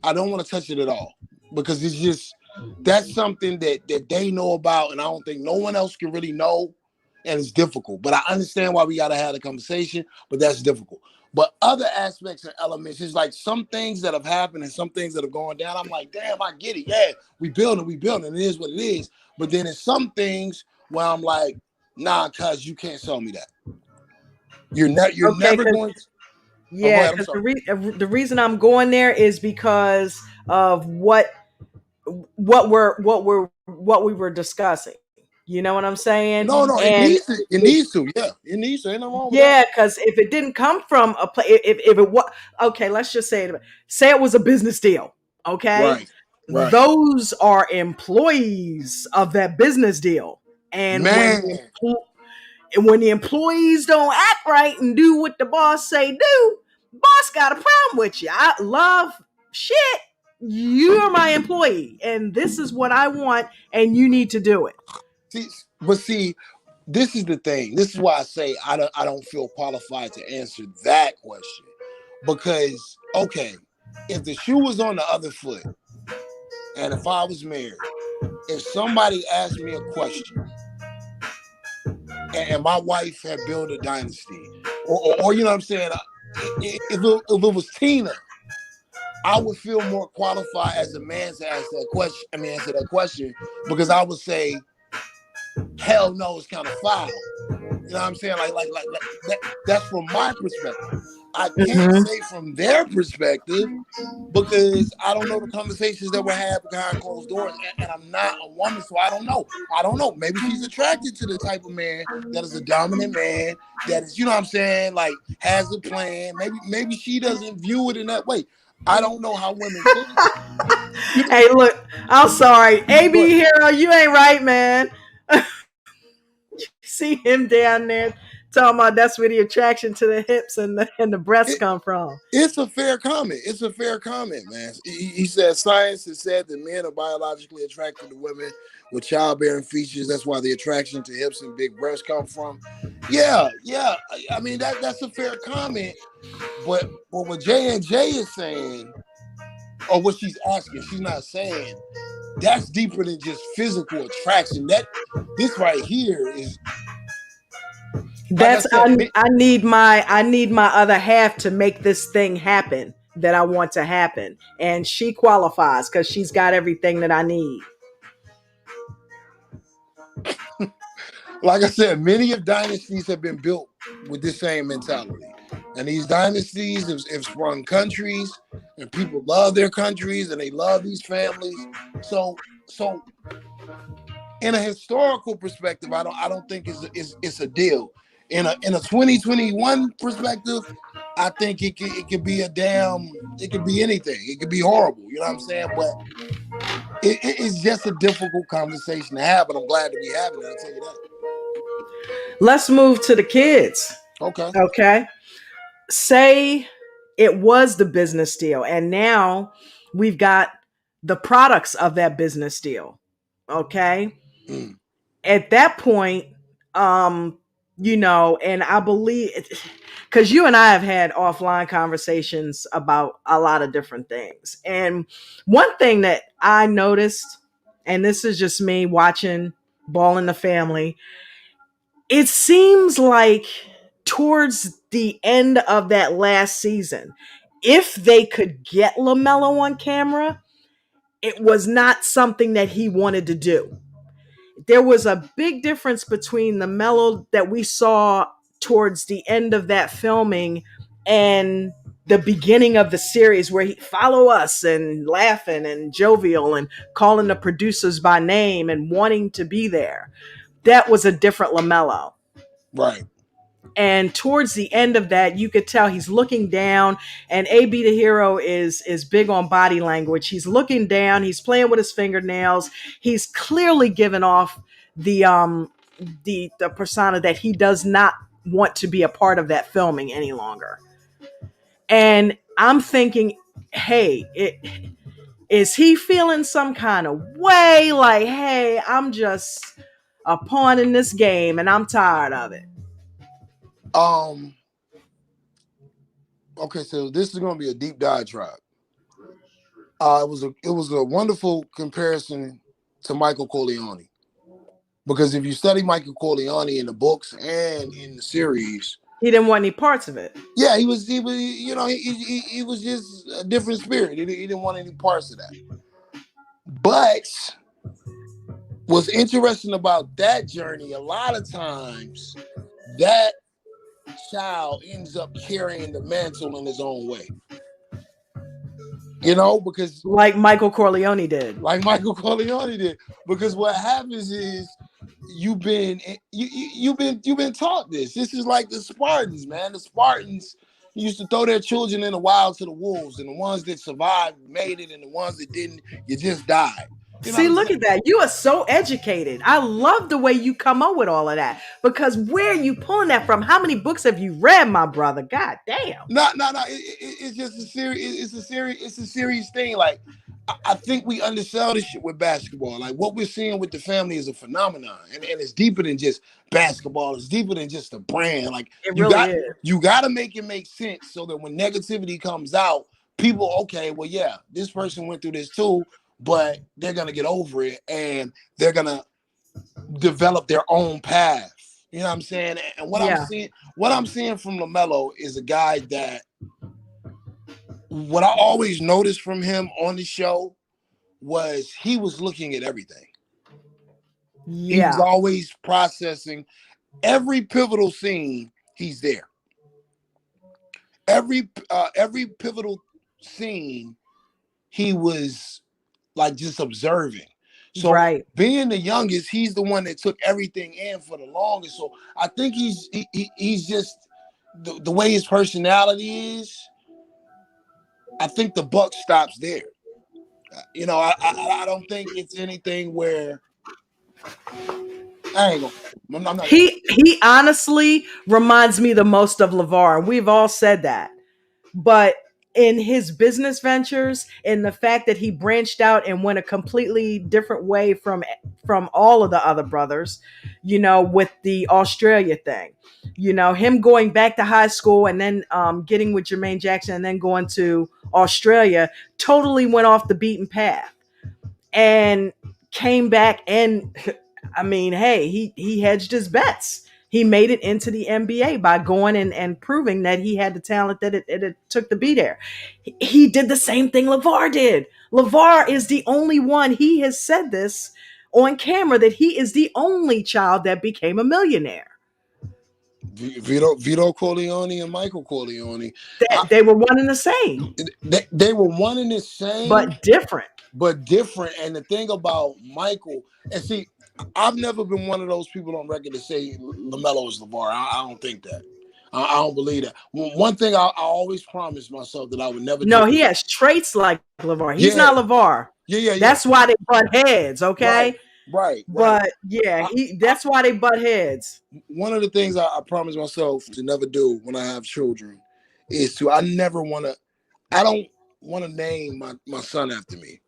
I don't want to touch it at all because it's just that's something that they know about, and I don't think no one else can really know. And it's difficult, but I understand why we got to have a conversation, but that's difficult. But other aspects and elements, it's like some things that have happened and some things that have gone down. I'm like, damn, I get it. Yeah, we building. It is what it is. But then there's some things where I'm like, nah, cuz you can't sell me that. You're never going to. Yeah, because the reason I'm going there is because of what we were discussing. You know what I'm saying? No, it And needs to. It needs to. Yeah, it needs to. Ain't nothing wrong with that. yeah, because if it didn't come from a place, if it was okay, let's just say it was a business deal. Okay, Right, right. those are employees of that business deal, and Man, when the employees don't act right and do what the boss say do, boss got a problem with you. I love shit. You're my employee, and this is what I want, and you need to do it. see, this is the thing. This is why I say I don't feel qualified to answer that question. Because, okay, if the shoe was on the other foot, and if I was married, if somebody asked me a question, and my wife had built a dynasty, or you know what I'm saying, if it was Tina, I would feel more qualified as a man to ask that question. I mean, answer that question, because I would say, hell no, it's kind of foul. You know what I'm saying? Like that, that's from my perspective. I can't say from their perspective because I don't know the conversations that were had behind closed doors, and I'm not a woman, so I don't know. Maybe she's attracted to the type of man that is a dominant man, that is, you know what I'm saying, like has a plan. Maybe she doesn't view it in that way. I don't know how women think. Hey, look, I'm sorry, AB Hero, you ain't right, man. See him down there talking about that's where the attraction to the hips and the breasts come from. It's a fair comment. It's a fair comment, man. He said science has said that men are biologically attracted to women with childbearing features. That's why the attraction to hips and big breasts come from. Yeah. I mean that's a fair comment. But what J&J is saying, or what she's asking, she's not saying that's deeper than just physical attraction. This right here is. That's I need my other half to make this thing happen that I want to happen, and she qualifies because she's got everything that I need. Like I said, many of dynasties have been built with this same mentality, and these dynasties have sprung countries, and people love their countries, and they love these families. So in a historical perspective, I don't think it's a deal. In a 2021 perspective, I think it could be it could be anything. It could be horrible, you know what I'm saying? But it's just a difficult conversation to have, but I'm glad to be having it, I'll tell you that. Let's move to the kids. Okay. Say it was the business deal, and now we've got the products of that business deal. Okay. At that point, and I believe, because you and I have had offline conversations about a lot of different things. And one thing that I noticed, and this is just me watching Ball in the Family, it seems like towards the end of that last season, if they could get LaMelo on camera, it was not something that he wanted to do. There was a big difference between the Melo that we saw towards the end of that filming and the beginning of the series, where he follow us and laughing and jovial and calling the producers by name and wanting to be there. That was a different LaMelo. Right. And towards the end of that, you could tell he's looking down, and AB the Hero is big on body language. He's looking down, he's playing with his fingernails. He's clearly given off the persona that he does not want to be a part of that filming any longer. And I'm thinking, hey, is he feeling some kind of way? Like, hey, I'm just a pawn in this game and I'm tired of it. Okay, so this is going to be a deep diatribe. It was a wonderful comparison to Michael Corleone, because if you study Michael Corleone in the books and in the series, he didn't want any parts of it. Yeah, he was he was just a different spirit. He didn't want any parts of that. But what's interesting about that journey, a lot of times that child ends up carrying the mantle in his own way. Because like Michael Corleone did. Because what happens is you've been you've been taught this. This is like the Spartans, man. The Spartans used to throw their children in the wild to the wolves, and the ones that survived made it, and the ones that didn't, you just died. You know what See, I'm look saying? at that. You are so educated. I love the way you come up with all of that. Because where are you pulling that from? How many books have you read, my brother? God damn. No. It's just a serious. It's a serious. It's a serious thing. Like I think we undersell this shit with basketball. Like what we're seeing with the family is a phenomenon, and it's deeper than just basketball. It's deeper than just a brand. Like It really is. you got to make it make sense so that when negativity comes out, people, okay, well, yeah, this person went through this too, but they're gonna get over it and they're gonna develop their own path. You know what I'm saying? And Yeah. what I'm seeing from LaMelo is a guy that what I always noticed from him on the show was he was looking at everything. He was Yeah. always processing every pivotal scene. He's there. Every pivotal scene, he was like just observing. So Right. being the youngest, he's the one that took everything in for the longest. So I think he's just the way his personality is. I think the buck stops there. You know, I don't think it's anything where I ain't gonna. I'm not gonna. He honestly reminds me the most of LaVar. And we've all said that. But in his business ventures and the fact that he branched out and went a completely different way from all of the other brothers, with the Australia thing, him going back to high school and then getting with Jermaine Jackson and then going to Australia totally went off the beaten path and came back. And I mean, hey, he hedged his bets. He made it into the NBA by going and proving that he had the talent that it took to be there. He did the same thing LaVar did. LaVar is the only one, he has said this on camera, that he is the only child that became a millionaire. Vito Corleone and Michael Corleone. That they were one and the same, They were one and the same, but different. but different. And the thing about Michael, and see, I've never been one of those people on record to say LaMelo is LaVar. I don't think that. I don't believe that. One thing I always promised myself that I would never do. No, he has traits like LaVar. He's Yeah. not LaVar. Yeah. That's why they butt heads, okay? Right. But yeah, that's why they butt heads. One of the things I promised myself to never do when I have children is I don't want to name my son after me,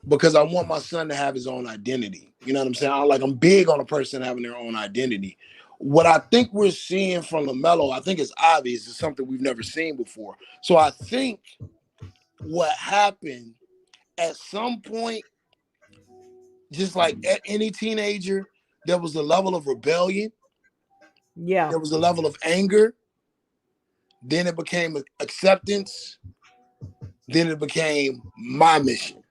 because I want my son to have his own identity. You know what I'm saying? I'm big on a person having their own identity. What I think we're seeing from LaMelo, I think it's obvious. It's something we've never seen before. So I think what happened at some point, just like at any teenager, there was a level of rebellion. Yeah. There was a level of anger. Then it became acceptance. Then it became my mission.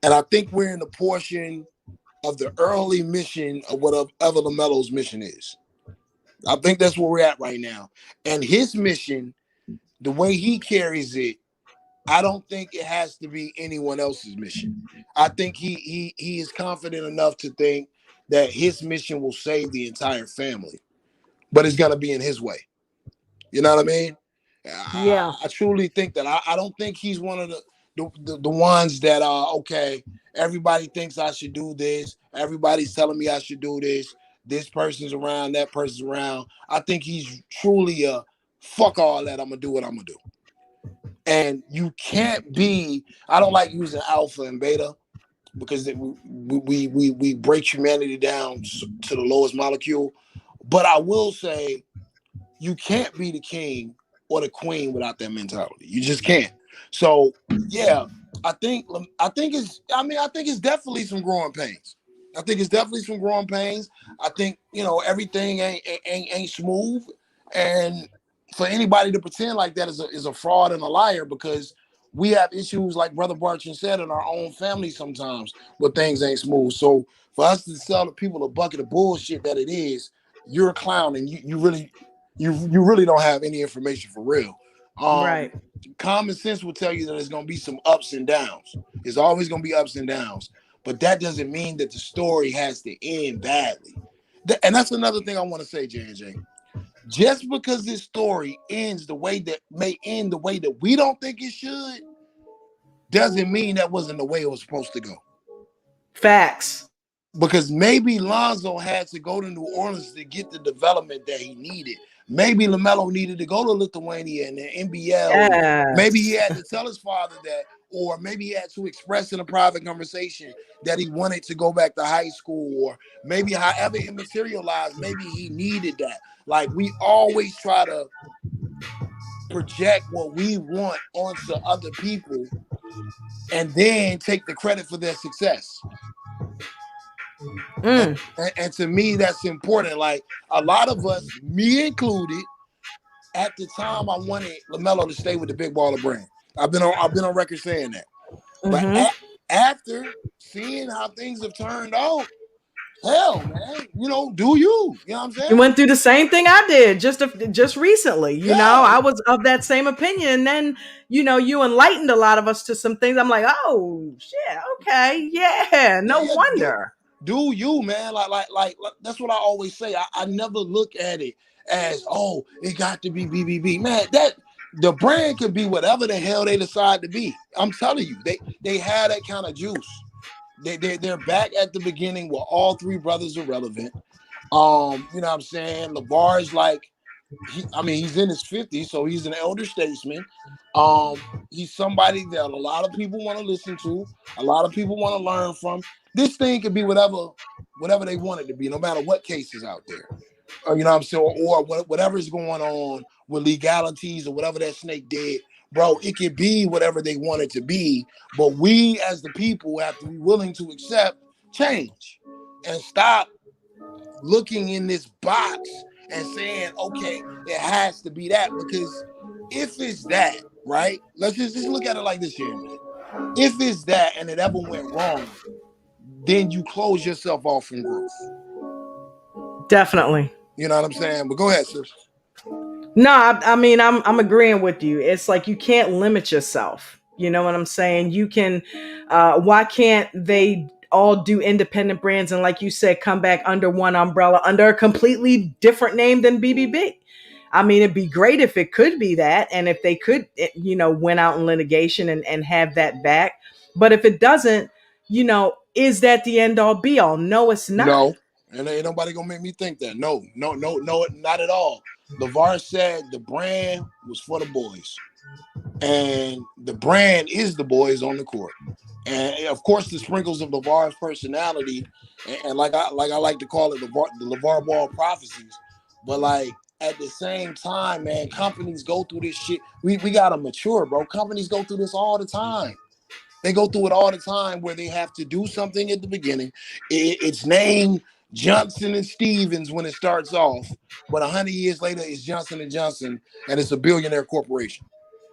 And I think we're in the portion of the early mission of whatever LaMelo's mission is. I think that's where we're at right now. And his mission, the way he carries it, I don't think it has to be anyone else's mission. I think he is confident enough to think that his mission will save the entire family, but it's gonna be in his way. You know what I mean? Yeah. I truly think that. I don't think he's one of the ones that are okay. Everybody thinks I should do this. Everybody's telling me I should do this. This person's around. That person's around. I think he's truly a fuck all that. I'm gonna do what I'm gonna do. And you can't be. I don't like using alpha and beta because we break humanity down to the lowest molecule. But I will say, you can't be the king or the queen without that mentality. You just can't. So yeah, I think it's definitely some growing pains. I think it's definitely some growing pains. I think everything ain't smooth, and for anybody to pretend like that is a fraud and a liar, because we have issues like Brother Barchin said in our own family sometimes where things ain't smooth. So for us to sell the people a bucket of bullshit that it is, you're a clown and you really don't have any information for real. Right. Common sense will tell you that there's going to be some ups and downs. There's always going to be ups and downs. but that doesn't mean that the story has to end badly. And that's another thing I want to say, J&J. Just because this story ends the way that may end the way that we don't think it should, doesn't mean that wasn't the way it was supposed to go. Facts. Because maybe Lonzo had to go to New Orleans to get the development that he needed. Maybe LaMelo needed to go to Lithuania and the NBL. Yes. And maybe he had to tell his father that, or maybe he had to express in a private conversation that he wanted to go back to high school, or maybe however it materialized, maybe he needed that. Like, we always try to project what we want onto other people and then take the credit for their success. And to me, that's important. Like, a lot of us, me included, at the time, I wanted LaMelo to stay with the big baller brand. I've been on record saying that. But after seeing how things have turned out, hell, man, do you? You know what I'm saying? You went through the same thing I did just recently. You know, I was of that same opinion. And then, you enlightened a lot of us to some things. I'm like, oh, shit, okay, yeah, no wonder. Do you, man? Like that's what I always say. I never look at it as, oh, it got to be BBB. Man, that the brand could be whatever the hell they decide to be. I'm telling you, they have that kind of juice. They're back at the beginning where all three brothers are relevant. You know what I'm saying? LaVar is like, he's in his 50s, so he's an elder statesman. He's somebody that a lot of people want to listen to, a lot of people want to learn from. This thing could be whatever they want it to be, no matter what case is out there. You know what I'm saying? Or whatever is going on with legalities or whatever that snake did. Bro, it could be whatever they want it to be, but we as the people have to be willing to accept change and stop looking in this box and saying, okay, it has to be that. Because if it's that, right? Let's just look at it like this here, man. If it's that and it ever went wrong, then you close yourself off from growth. Definitely. You know what I'm saying? But go ahead, sis. No, I'm agreeing with you. It's like you can't limit yourself. You know what I'm saying? You can. Why can't they all do independent brands and, like you said, come back under one umbrella under a completely different name than BBB? I mean, it'd be great if it could be that, and if they could, win out in litigation and have that back. But if it doesn't, is that the end all be all? No, it's not. No, and ain't nobody gonna make me think that. No, not at all. LaVar said the brand was for the boys, and the brand is the boys on the court, and of course the sprinkles of LaVar's personality, and like I like to call it the LaVar Ball prophecies. But like at the same time, man, companies go through this shit. We gotta mature, bro. Companies go through this all the time. They go through it all the time where they have to do something at the beginning. It's named Johnson and Stevens when it starts off, but 100 years later, it's Johnson and Johnson, and it's a billionaire corporation.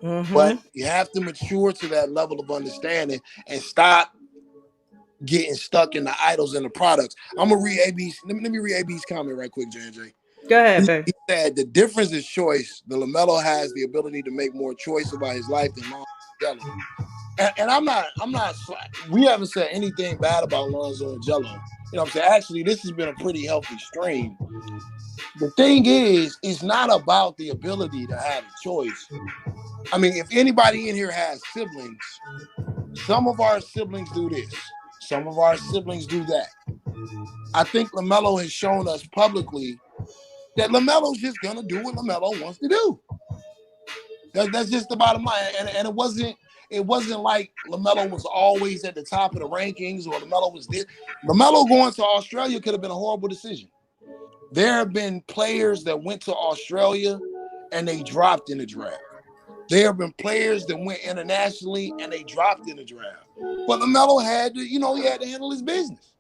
But you have to mature to that level of understanding and stop getting stuck in the idols and the products. I'm gonna read AB's. Let me read AB's comment right quick, JJ. Go ahead, babe. He said the difference is choice. The LaMelo has the ability to make more choice about his life than Lonzo. And I'm not. We haven't said anything bad about Lonzo and Gelo. You know what I'm saying? Actually, this has been a pretty healthy stream. The thing is, it's not about the ability to have a choice. I mean, if anybody in here has siblings, some of our siblings do this. Some of our siblings do that. I think LaMelo has shown us publicly that LaMelo's just gonna do what LaMelo wants to do. That's just the bottom line. And it wasn't like LaMelo was always at the top of the rankings or LaMelo was this. LaMelo going to Australia could have been a horrible decision. There have been players that went to Australia and they dropped in the draft. There have been players that went internationally and they dropped in the draft. But LaMelo had to, he had to handle his business.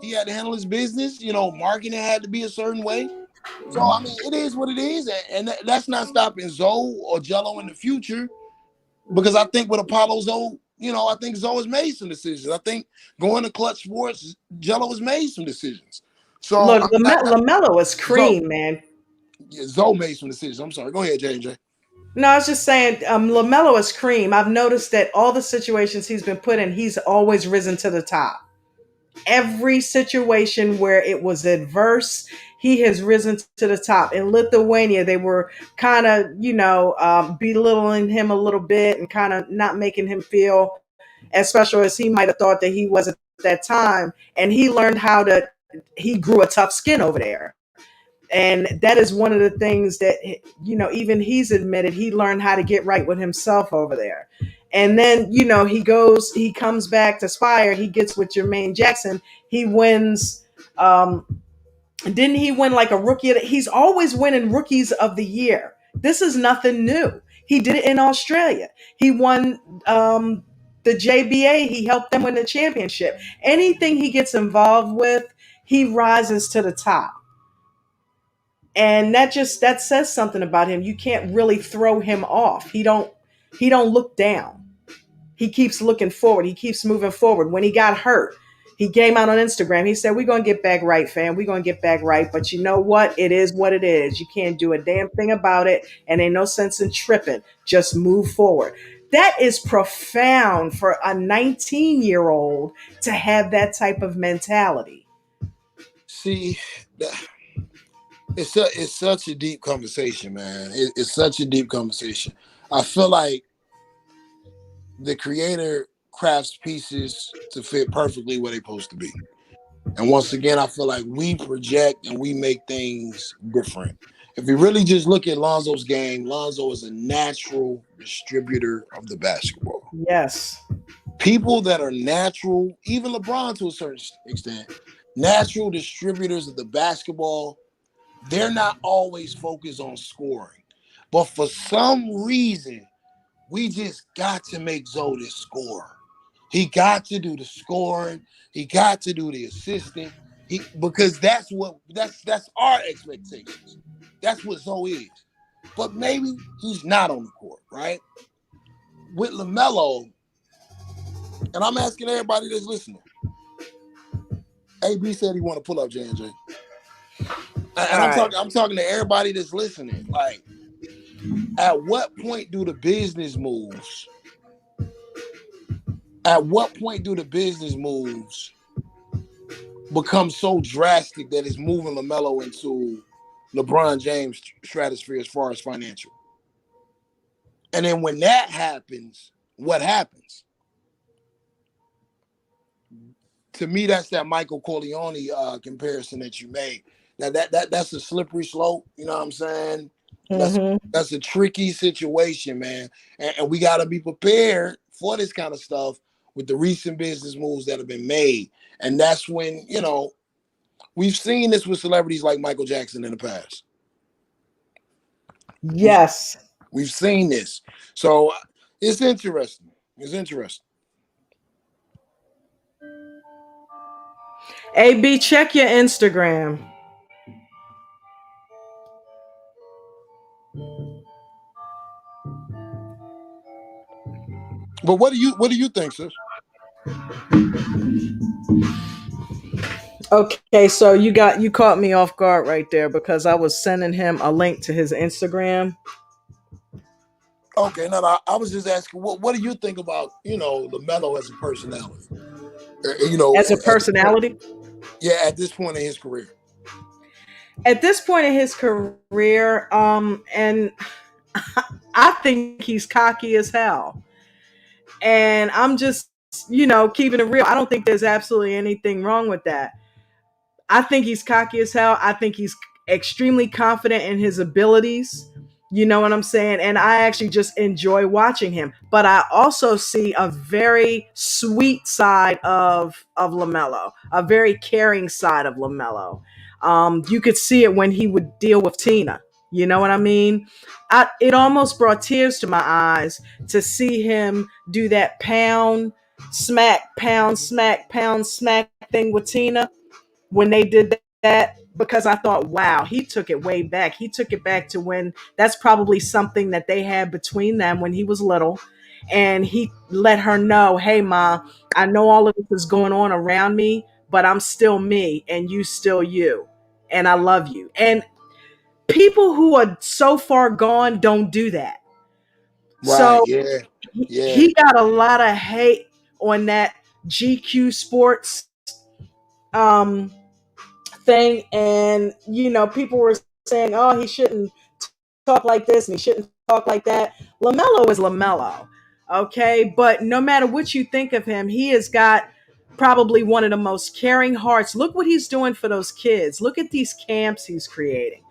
He had to handle his business. Marketing had to be a certain way. So, I mean, it is what it is. And that's not stopping Zoe or Gelo in the future. Because I think with Apollo Zoe, I think Zoe has made some decisions. I think going to Clutch Sports, Gelo has made some decisions. So look, LaMelo is cream, man. Yeah, Zoe made some decisions. I'm sorry. Go ahead, J&J. No, I was just saying, LaMelo is cream. I've noticed that all the situations he's been put in, he's always risen to the top. Every situation where it was adverse, he has risen to the top. In Lithuania, they were kind of, belittling him a little bit and kind of not making him feel as special as he might have thought that he was at that time. And he learned he grew a tough skin over there. And that is one of the things that, even he's admitted he learned how to get right with himself over there. And then, he comes back to Spire, he gets with Jermaine Jackson, he wins. Didn't he win like a he's always winning rookies of the year. This is nothing new. He did it in Australia. He won the JBA. He helped them win the championship. Anything he gets involved with, he rises to the top. And that says something about him. You can't really throw him off. He don't look down. He keeps looking forward. He keeps moving forward. When he got hurt, he came out on Instagram. He said, "We're going to get back right, fam. We're going to get back right. But you know what? It is what it is. You can't do a damn thing about it. And ain't no sense in tripping. Just move forward." That is profound for a 19-year-old to have that type of mentality. See, it's such a deep conversation, man. It's such a deep conversation. I feel like the creator crafts pieces to fit perfectly where they're supposed to be. And once again, I feel like we project and we make things different. If you really just look at Lonzo's game, Lonzo is a natural distributor of the basketball. Yes. People that are natural, even LeBron to a certain extent, natural distributors of the basketball, they're not always focused on scoring. But for some reason, we just got to make Zoe this scorer. He got to do the scoring. He got to do the assisting. Because that's our expectations. That's what Zoe is. But maybe he's not on the court, right? With LaMelo, and I'm asking everybody that's listening. AB said he want to pull up J&J. And I'm talking to everybody that's listening. Like, at what point do the business moves? At what point do the business moves become so drastic that it's moving LaMelo into LeBron James stratosphere as far as financial? And then when that happens, what happens? To me, that's that Michael Corleone comparison that you made. Now that's a slippery slope. You know what I'm saying? That's a tricky situation, man. And we got to be prepared for this kind of stuff with the recent business moves that have been made. And that's when, we've seen this with celebrities like Michael Jackson in the past. Yes. We've seen this. So it's interesting. It's interesting. AB, check your Instagram. But what do you think, sis? Okay, so you caught me off guard right there because I was sending him a link to his Instagram. Okay, no, I was just asking, what do you think about, LaMelo as a personality? As a personality? At this point in his career. At this point in his career, and I think he's cocky as hell. And I'm just, keeping it real. I don't think there's absolutely anything wrong with that. I think he's cocky as hell. I think he's extremely confident in his abilities. You know what I'm saying? And I actually just enjoy watching him. But I also see a very sweet side of LaMelo, a very caring side of LaMelo. You could see it when he would deal with Tina. You know what I mean? It almost brought tears to my eyes to see him do that pound, smack thing with Tina when they did that, because I thought, wow, he took it way back. He took it back to when that's probably something that they had between them when he was little. And he let her know, hey, Ma, I know all of this is going on around me, but I'm still me and you still you. And I love you. And people who are so far gone don't do that. Right, So yeah. he got a lot of hate on that GQ Sports um, thing, and people were saying, "Oh, he shouldn't talk like this and he shouldn't talk like that." LaMelo is LaMelo, okay. But no matter what you think of him, he has got probably one of the most caring hearts. Look what he's doing for those kids. Look at these camps he's creating.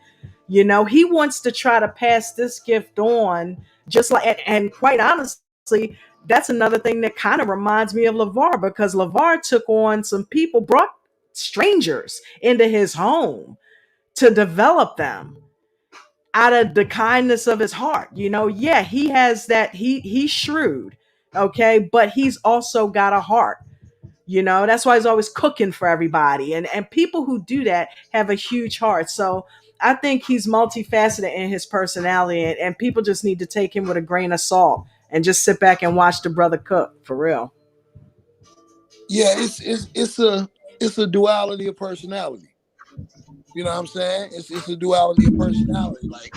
He wants to try to pass this gift on, just like, and quite honestly, that's another thing that kind of reminds me of LaVar, because LaVar took on some people, brought strangers into his home to develop them out of the kindness of his heart. Yeah, he has that, he's shrewd, okay, but he's also got a heart. That's why he's always cooking for everybody. And people who do that have a huge heart. So I think he's multifaceted in his personality, and people just need to take him with a grain of salt and just sit back and watch the brother cook, for real. Yeah, it's a duality of personality. You know what I'm saying? It's a duality of personality. Like,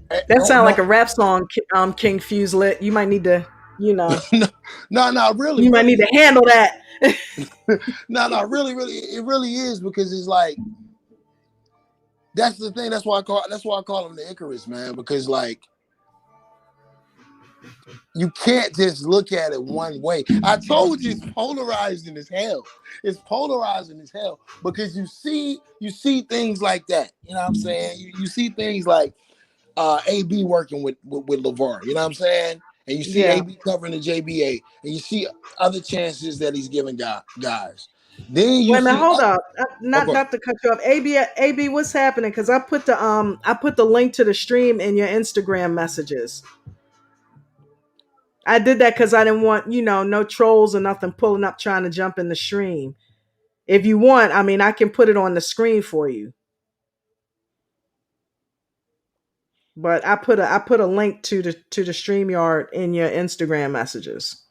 That don't sounds like don't a rap song, King Fuselit. You might need to, no, really, you might really, need to handle that. no, really, really, it really is, because it's like, that's the thing. That's why I call him the Icarus, man, because like, you can't just look at it one way. I told you, it's polarizing as hell. It's polarizing as hell, because you see things like that. You know what I'm saying? You see things like AB working with LaVar. You know what I'm saying? And you see Yeah. AB covering the JBA, and you see other chances that he's giving guys. Then you Wait a minute, see, hold up. oh, Not go ahead. not to cut you off. AB, what's happening? Because I put the link to the stream in your Instagram messages. I did that because I didn't want, no trolls or nothing pulling up trying to jump in the stream. If you want, I mean, I can put it on the screen for you. But I put a link to the StreamYard in your Instagram messages.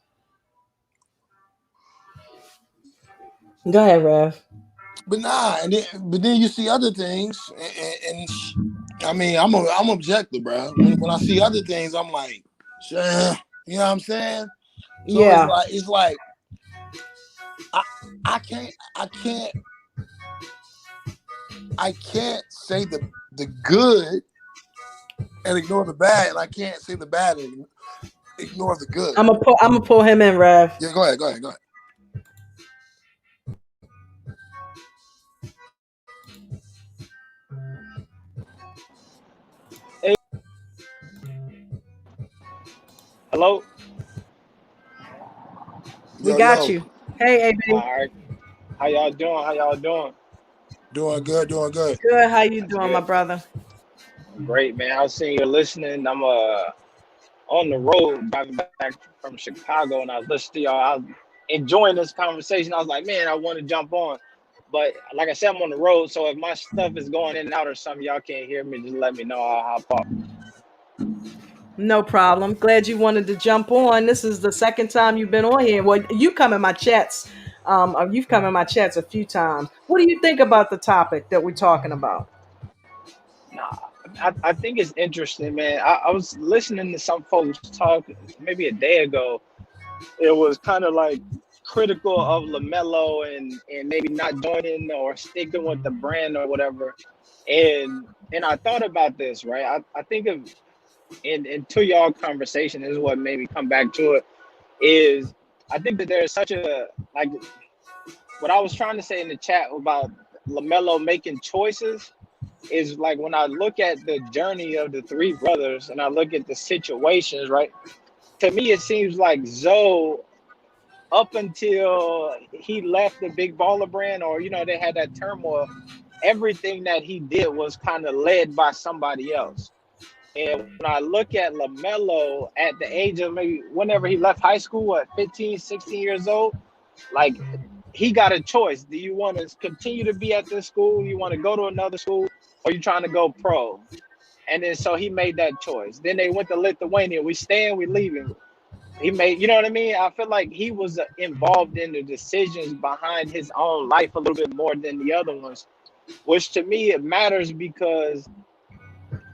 Go ahead, Rev. But then you see other things, I mean, I'm objective, bro. When I see other things, I'm like, sure, you know what I'm saying? So it's Yeah. like I I can't I can't I can't say the good and ignore the bad, and I can't say the bad and ignore the good. I'm gonna pull him in, Rev. Yeah, go ahead. Hey, hello. We Yo, got yo, you. Hey, All AB. right. How y'all doing? How y'all doing? doing good, doing good. Good. How you That's doing, my good. brother? Great, man. I was seeing you listening. I'm on the road driving back from Chicago, and I was listening to y'all. I was enjoying this conversation. I was like, man, I want to jump on, but like I said, I'm on the road, so if my stuff is going in and out or something, y'all can't hear me. Just let me know. I'll hop off. No problem. Glad you wanted to jump on. This is the second time you've been on here. Well, you come in my chats. You've come in my chats a few times. What do you think about the topic that we're talking about? Nah, I think it's interesting, man. I was listening to some folks talk maybe a day ago. It was kind of like critical of LaMelo and maybe not joining or sticking with the brand or whatever. And I thought about this, right? I think of in to y'all conversation, this is what made me come back to it, is I think that there's such a like what I was trying to say in the chat about LaMelo making choices is like when I look at the journey of the three brothers and I look at the situations, right? To me, it seems like Zoe up until he left the big baller brand, or they had that turmoil, everything that he did was kind of led by somebody else. And when I look at LaMelo at the age of maybe whenever he left high school at 15, 16 years old, like he got a choice. Do you want to continue to be at this school? You want to go to another school, or you trying to go pro? And then so he made that choice. Then they went to Lithuania. We staying, we leaving. He made, you know what I mean? I feel like he was involved in the decisions behind his own life a little bit more than the other ones, which to me it matters because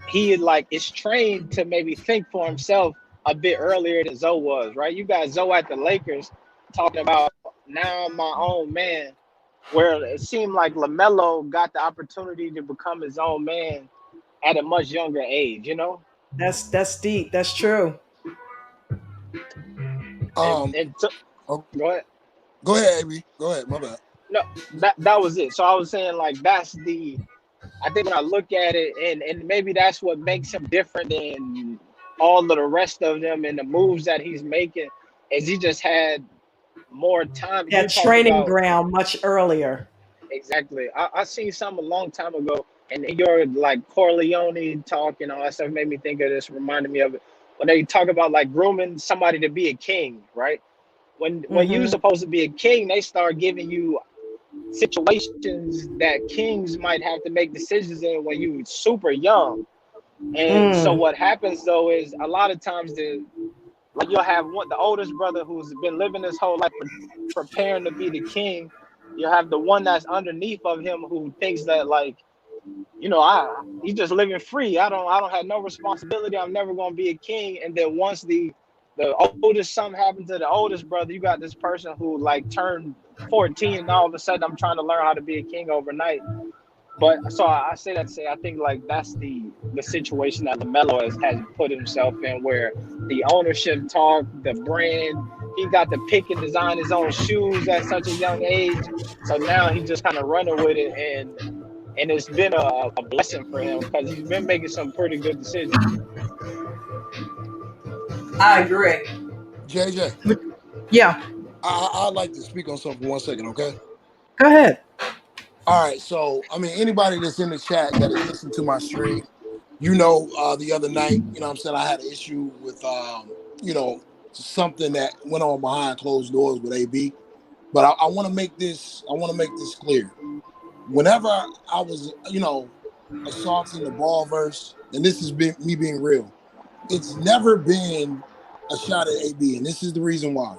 he like is trained to maybe think for himself a bit earlier than Zoe was, right? You got Zoe at the Lakers talking about now I'm my own man. where it seemed like LaMelo got the opportunity to become his own man at a much younger age, you know? That's deep. That's true. Um, And oh, go ahead. go ahead, AB. Go ahead. My bad. No, that was it. So I was saying like that's the I think when I look at it, and maybe that's what makes him different than all of the rest of them and the moves that he's making, is he just had more time. You That talked training about ground much earlier. exactly. I seen some a long time ago, and your like Corleone talk and all that stuff made me think of this. Reminded me of it when they talk about like grooming somebody to be a king, right? When you're Mm-hmm. supposed to be a king, they start giving you situations that kings might have to make decisions in when you super young. And so Mm. what happens though is a lot of times the like you'll have one the oldest brother who's been living his whole life preparing to be the king. You'll have the one that's underneath of him who thinks that like I he's just living free. I don't have no responsibility. I'm never gonna be a king. And then once the oldest something happened to the oldest brother, you got this person who like turned 14 and all of a sudden I'm trying to learn how to be a king overnight. But so I say that to say I think like that's the situation that LaMelo has put himself in, where the ownership talk, the brand, he got to pick and design his own shoes at such a young age. So now he's just kind of running with it, and it's been a blessing for him because he's been making some pretty good decisions. I agree. JJ, Yeah. I'd like to speak on something for 1 second, okay? Go ahead. All right, so I mean, anybody that's in the chat that has listened to my stream, the other night, what I'm saying, I had an issue with, you know, something that went on behind closed doors with AB. But I want to make this, clear. Whenever I was, assaulting the ball verse, and this has been me being real, it's never been a shot at AB, and this is the reason why.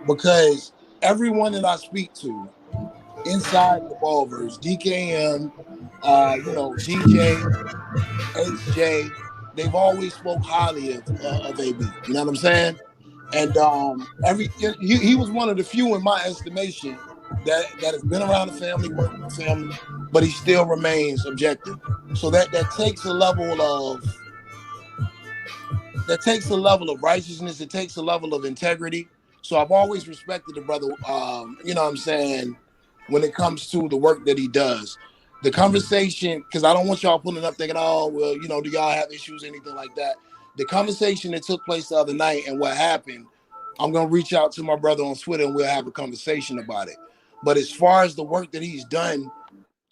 Because everyone that I speak to inside the Ballverse, DKM, DJ, HJ, they've always spoke highly of AB. You know what I'm saying? And he was one of the few, in my estimation, that has been around the family, worked with the family, but he still remains objective. So that takes a level of righteousness. It takes a level of integrity. So I've always respected the brother. You know what I'm saying, when it comes to the work that he does. The conversation, because I don't want y'all pulling up thinking, oh, well, do y'all have issues, anything like that. The conversation that took place the other night and what happened, I'm going to reach out to my brother on Twitter and we'll have a conversation about it. But as far as the work that he's done,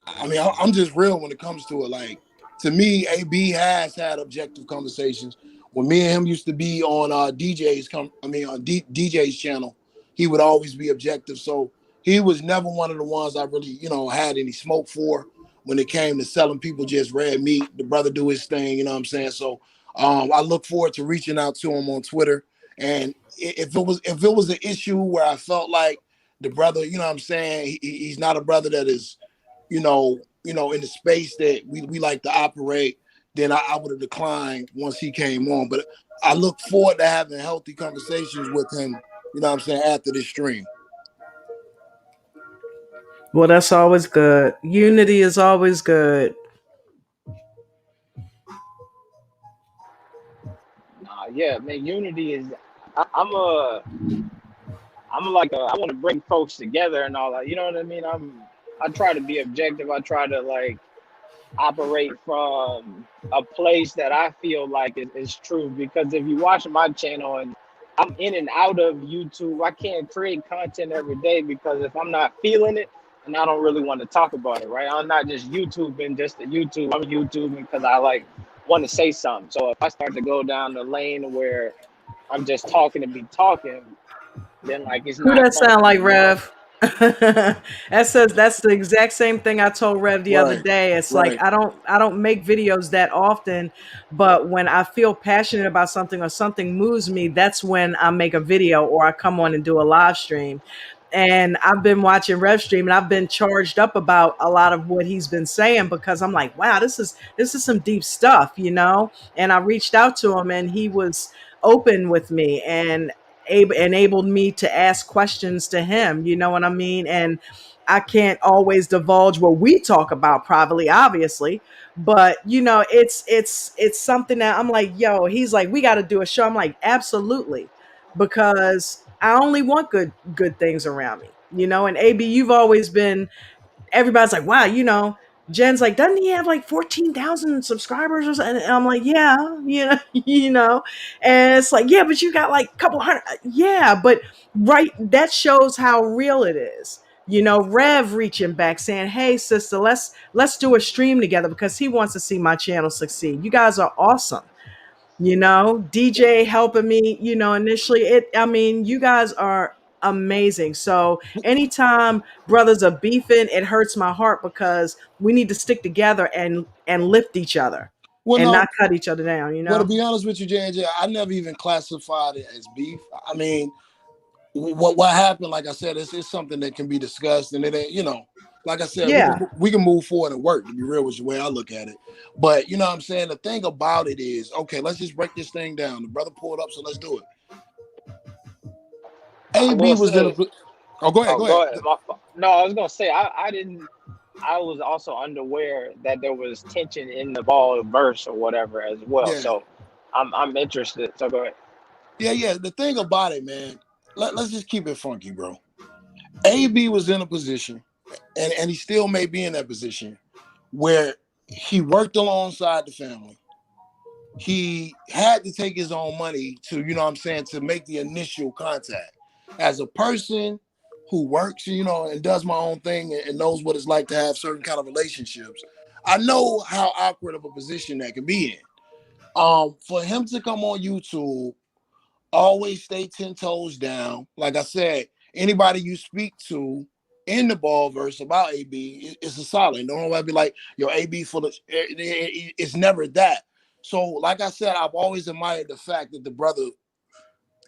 I mean, I'm just real when it comes to it. Like, to me, AB has had objective conversations. When me and him used to be on DJ's channel, he would always be objective. So he was never one of the ones I really, had any smoke for when it came to selling people just red meat. The brother do his thing, you know what I'm saying? So I look forward to reaching out to him on Twitter. And if it was an issue where I felt like the brother, you know what I'm saying, he's not a brother that is, in the space that we like to operate, then I would have declined once he came on. But I look forward to having healthy conversations with him, you know what I'm saying, after this stream. Well, that's always good. Unity is always good. Nah, yeah, man, unity is. I, I'm a I want to bring folks together and all that. You know what I mean? I try to be objective. I try to like operate from a place that I feel like is true. Because if you watch my channel and I'm in and out of YouTube, I can't create content every day because if I'm not feeling it, and I don't really want to talk about it, right? I'm not just YouTubing just to YouTube. I'm YouTubing because I like want to say something. So if I start to go down the lane where I'm just talking to be talking, then like it's Who not that fun sound for me, like, you know? Rev? That's the exact same thing I told Rev the other Right, day. It's like right. I don't make videos that often, but when I feel passionate about something or something moves me, that's when I make a video or I come on and do a live stream. And I've been watching Rev stream and I've been charged up about a lot of what he's been saying because I'm like, wow, this is some deep stuff, you know? And I reached out to him and he was open with me and enabled me to ask questions to him, you know what I mean? And I can't always divulge what we talk about privately, obviously, but it's something that I'm like, yo, he's like, we got to do a show. I'm like, absolutely, because I only want good things around me, and AB, you've always been, everybody's like, wow, Jen's like, doesn't he have like 14,000 subscribers or something? And I'm like, yeah, and it's like, yeah, but you got like a couple hundred. Yeah, but right, that shows how real it is. Rev reaching back saying, hey sister, let's do a stream together because he wants to see my channel succeed. You guys are awesome. DJ helping me, initially. I mean, you guys are amazing. So anytime brothers are beefing, it hurts my heart because we need to stick together and lift each other Well, and no. not cut each other down. Well, to be honest with you, J&J, I never even classified it as beef. I mean, what happened, like I said, it's something that can be discussed, and it ain't, like I said, Yeah. we can move forward and work, to be real, with the way I look at it. But you know what I'm saying? The thing about it is, okay, let's just break this thing down. The brother pulled up, so let's do it. I AB will was in a. say, Oh, go ahead, oh, go ahead. go ahead. No, I was gonna say I didn't. I was also unaware that there was tension in the ball verse or whatever as well. Yeah, So I'm interested. So go ahead. yeah. The thing about it, man, let's just keep it funky, bro. AB was in a position, and he still may be in that position, where he worked alongside the family. He had to take his own money to, to make the initial contact. As a person who works, and does my own thing and knows what it's like to have certain kind of relationships, I know how awkward of a position that can be in. For him to come on YouTube, always stay 10 toes down. Like I said, anybody you speak to in the ball verse about AB, it's a solid. Don't nobody be like, yo, AB full of, it's never that. So, like I said, I've always admired the fact that the brother,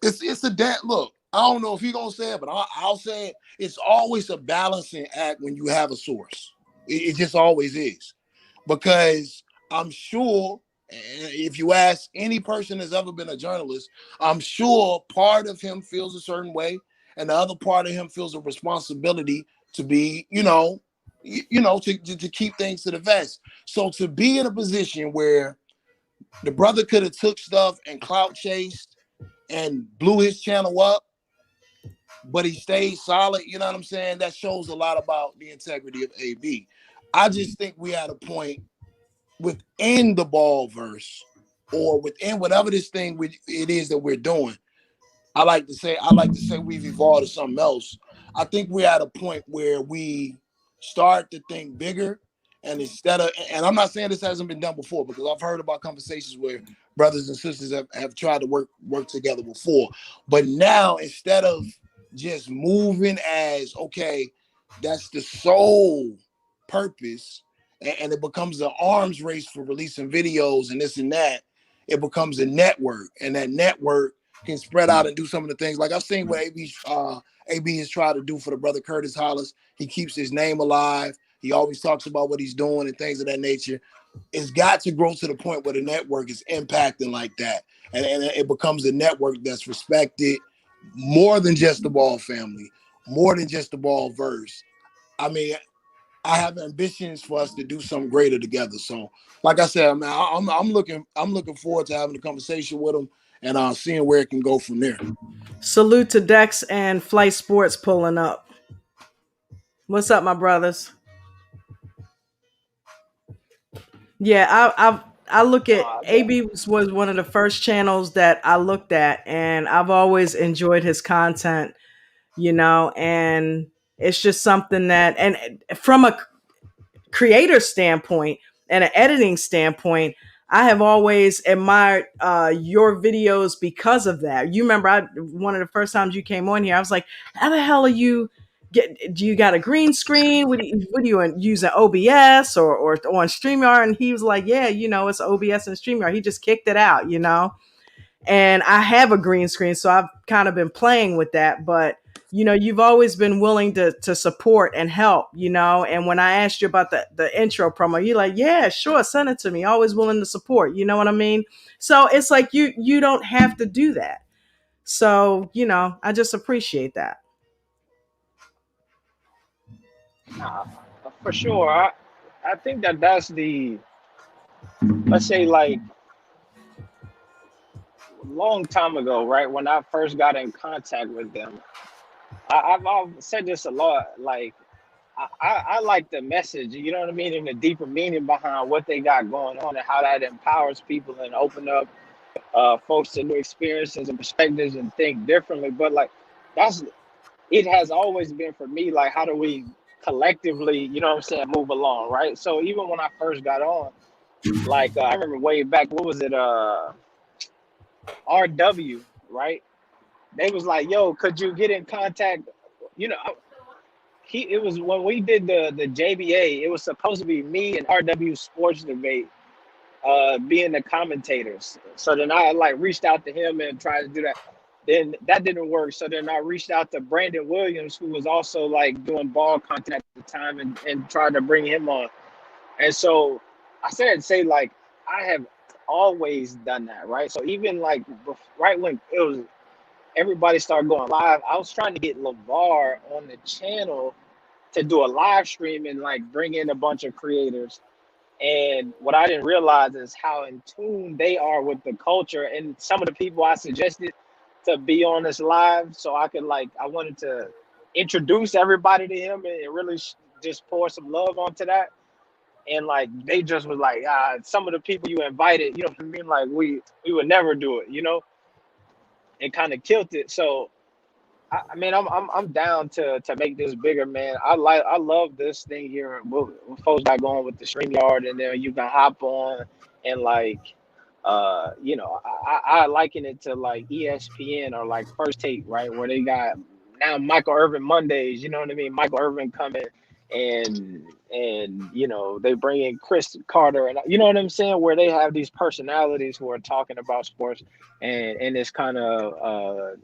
it's a damn, look, I don't know if he gonna say it, but I'll say it. It's always a balancing act when you have a source. It just always is. Because I'm sure, if you ask any person that's ever been a journalist, I'm sure part of him feels a certain way, and the other part of him feels a responsibility to be, to keep things to the vest. So to be in a position where the brother could have took stuff and clout chased and blew his channel up, but he stayed solid, you know what I'm saying? That shows a lot about the integrity of AB. I just think we had a point within the ball verse or within whatever this thing it is that we're doing. I like to say we've evolved to something else. I think we're at a point where we start to think bigger, and and I'm not saying this hasn't been done before, because I've heard about conversations where brothers and sisters have tried to work together before. But now, instead of just moving as, okay, that's the sole purpose, and it becomes an arms race for releasing videos and this and that, it becomes a network, and that network can spread out and do some of the things. Like I've seen what AB has tried to do for the brother Curtis Hollis. He keeps his name alive. He always talks about what he's doing and things of that nature. It's got to grow to the point where the network is impacting like that. And it becomes a network that's respected more than just the Ball family, more than just the Ball verse. I mean, I have ambitions for us to do something greater together. So, like I said, man, I'm looking forward to having a conversation with him and seeing where it can go from there. Salute to Dex and Flight Sports pulling up. What's up, my brothers? Yeah, I look at AB was one of the first channels that I looked at, and I've always enjoyed his content, and it's just something that, and from a creator standpoint and an editing standpoint, I have always admired your videos because of that. You remember, one of the first times you came on here, I was like, "How the hell are you? Do you got a green screen? What do you use, an OBS or on StreamYard?" And he was like, "Yeah, it's OBS and StreamYard." He just kicked it out, And I have a green screen, so I've kind of been playing with that, but you've always been willing to support and help, and when I asked you about the intro promo, you're like, yeah, sure, send it to me. Always willing to support, you know what I mean? So it's like you don't have to do that. So I just appreciate that. Nah, for sure. I think that that's the, let's say, like, long time ago, right? When I first got in contact with them, I've said this a lot. Like, I like the message, you know what I mean, and the deeper meaning behind what they got going on and how that empowers people and open up folks to new experiences and perspectives and think differently. But like, that's it has always been for me. Like, how do we collectively, you know what I'm saying, move along, right? So even when I first got on, like I remember way back, what was it, RW, right? They was like, "Yo, could you get in contact?" You know, it was when we did the JBA. It was supposed to be me and RW Sports Debate, being the commentators. So then I like reached out to him and tried to do that. Then that didn't work. So then I reached out to Brandon Williams, who was also like doing ball content at the time, and tried to bring him on. And so I said, say like I have always done that, right? So even like right when it was everybody started going live, I was trying to get LaVar on the channel to do a live stream and like bring in a bunch of creators. And what I didn't realize is how in tune they are with the culture and some of the people I suggested to be on this live, so I could like I wanted to introduce everybody to him and really just pour some love onto that. And like they just was like, some of the people you invited, you know what I mean? Like we would never do it, you know, and kind of killed it. So I mean, I'm down to make this bigger, man. I love this thing here. What folks got going with the StreamYard, and then you can hop on and like, you know, I liken it to like ESPN or like First Take, right, where they got now Michael Irvin Mondays. You know what I mean? Michael Irvin coming and you know they bring in Chris Carter, and you know what I'm saying, where they have these personalities who are talking about sports and it's kind of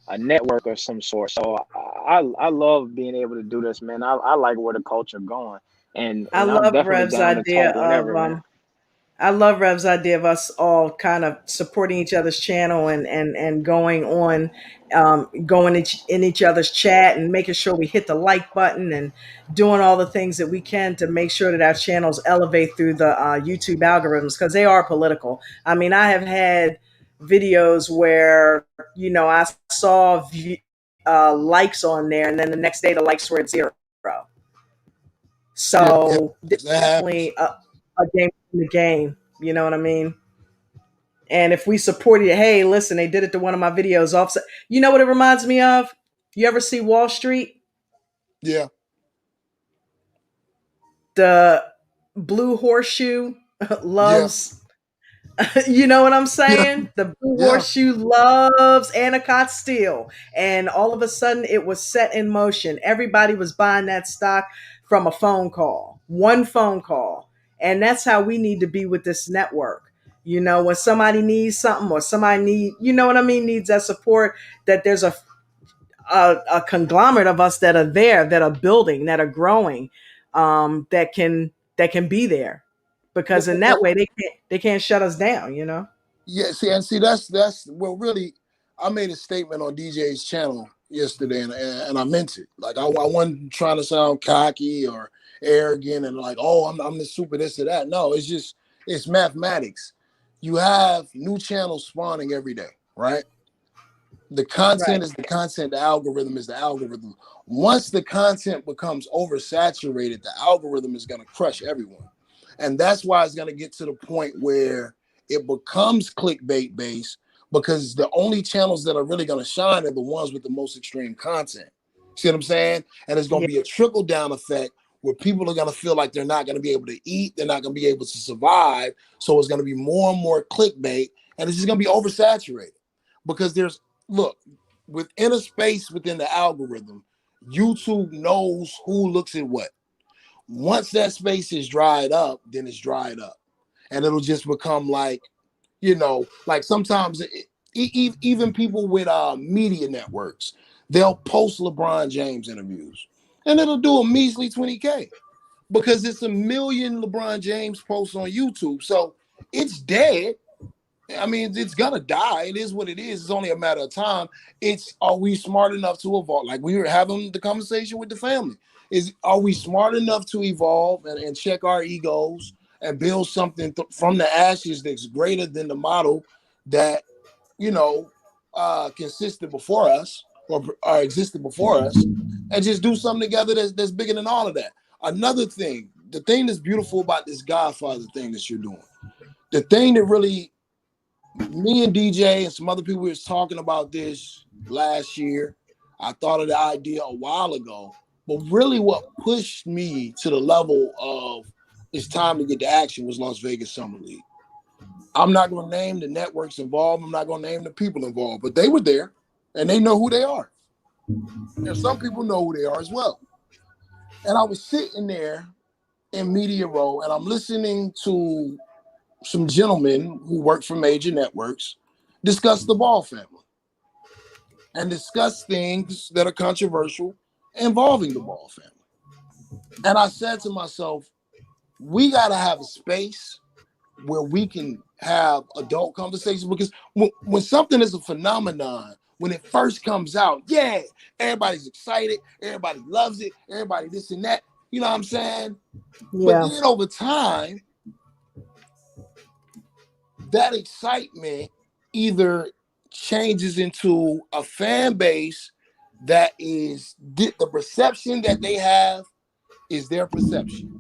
a network of some sort. So I love being able to do this, man. I like where the culture going, I and I'm love definitely Rev's down to idea talk of whenever, man. I love Rev's idea of us all kind of supporting each other's channel and going on, going in each other's chat and making sure we hit the like button and doing all the things that we can to make sure that our channels elevate through the YouTube algorithms because they are political. I mean, I have had videos where I saw likes on there, and then the next day the likes were at zero. Yeah, So that happens. definitely a game in the game. You know what I mean? And if we supported it, hey, listen, they did it to one of my videos. Offset. You know what it reminds me of? You ever see Wall Street? Yeah, The blue horseshoe yeah, loves. You know what I'm yeah, saying? The blue yeah. horseshoe loves Anacott Steel. And all of a sudden it was set in motion. Everybody was buying that stock from a phone call, one phone call. And that's how we need to be with this network. When somebody needs something or somebody needs that support, that there's a conglomerate of us that are there, that are building, that are growing, that can be there. Because in that Well, way they can't shut us down. yeah, see, that's well, really, I made a statement on DJ's channel yesterday, and I meant it. Like, I wasn't trying to sound cocky or arrogant and like, oh, I'm the super this or that. No, it's mathematics. You have new channels spawning every day, right? The content Right. is the content, the algorithm is the algorithm. Once the content becomes oversaturated, the algorithm is going to crush everyone. And that's why it's going to get to the point where it becomes clickbait based, because the only channels that are really going to shine are the ones with the most extreme content. See what I'm saying? And it's going to Yeah. be a trickle down effect where people are going to feel like they're not going to be able to eat, they're not going to be able to survive. So it's going to be more and more clickbait, and it's just going to be oversaturated because look, within a space within the algorithm, YouTube knows who looks at what. Once that space is dried up, then it's dried up. And it'll just become like, like sometimes even people with media networks, they'll post LeBron James interviews and it'll do a measly 20K because it's a million LeBron James posts on YouTube. So it's dead. I mean, it's gonna die. It is what it is. It's only a matter of time. Are we smart enough to evolve? Like we were having the conversation with the family. Are we smart enough to evolve and check our egos and build something from the ashes that's greater than the model that, you know, consisted before us or existed before us, and just do something together that's bigger than all of that. Another thing, the thing that's beautiful about this Godfather thing that you're doing, the thing that really, me and DJ and some other people was talking about this last year. I thought of the idea a while ago, but really what pushed me to the level of it's time to get to action was Las Vegas Summer League. I'm not going to name the networks involved. I'm not going to name the people involved, but they were there and they know who they are. And some people know who they are as well. And I was sitting there in Media Row and I'm listening to some gentlemen who work for major networks discuss the Ball family and discuss things that are controversial involving the Ball family. And I said to myself, we got to have a space where we can have adult conversations, because when something is a phenomenon, when it first comes out, yeah, everybody's excited, everybody loves it, everybody this and that, you know what I'm saying? Yeah. But then over time, that excitement either changes into a fan base that is the perception that they have is their perception,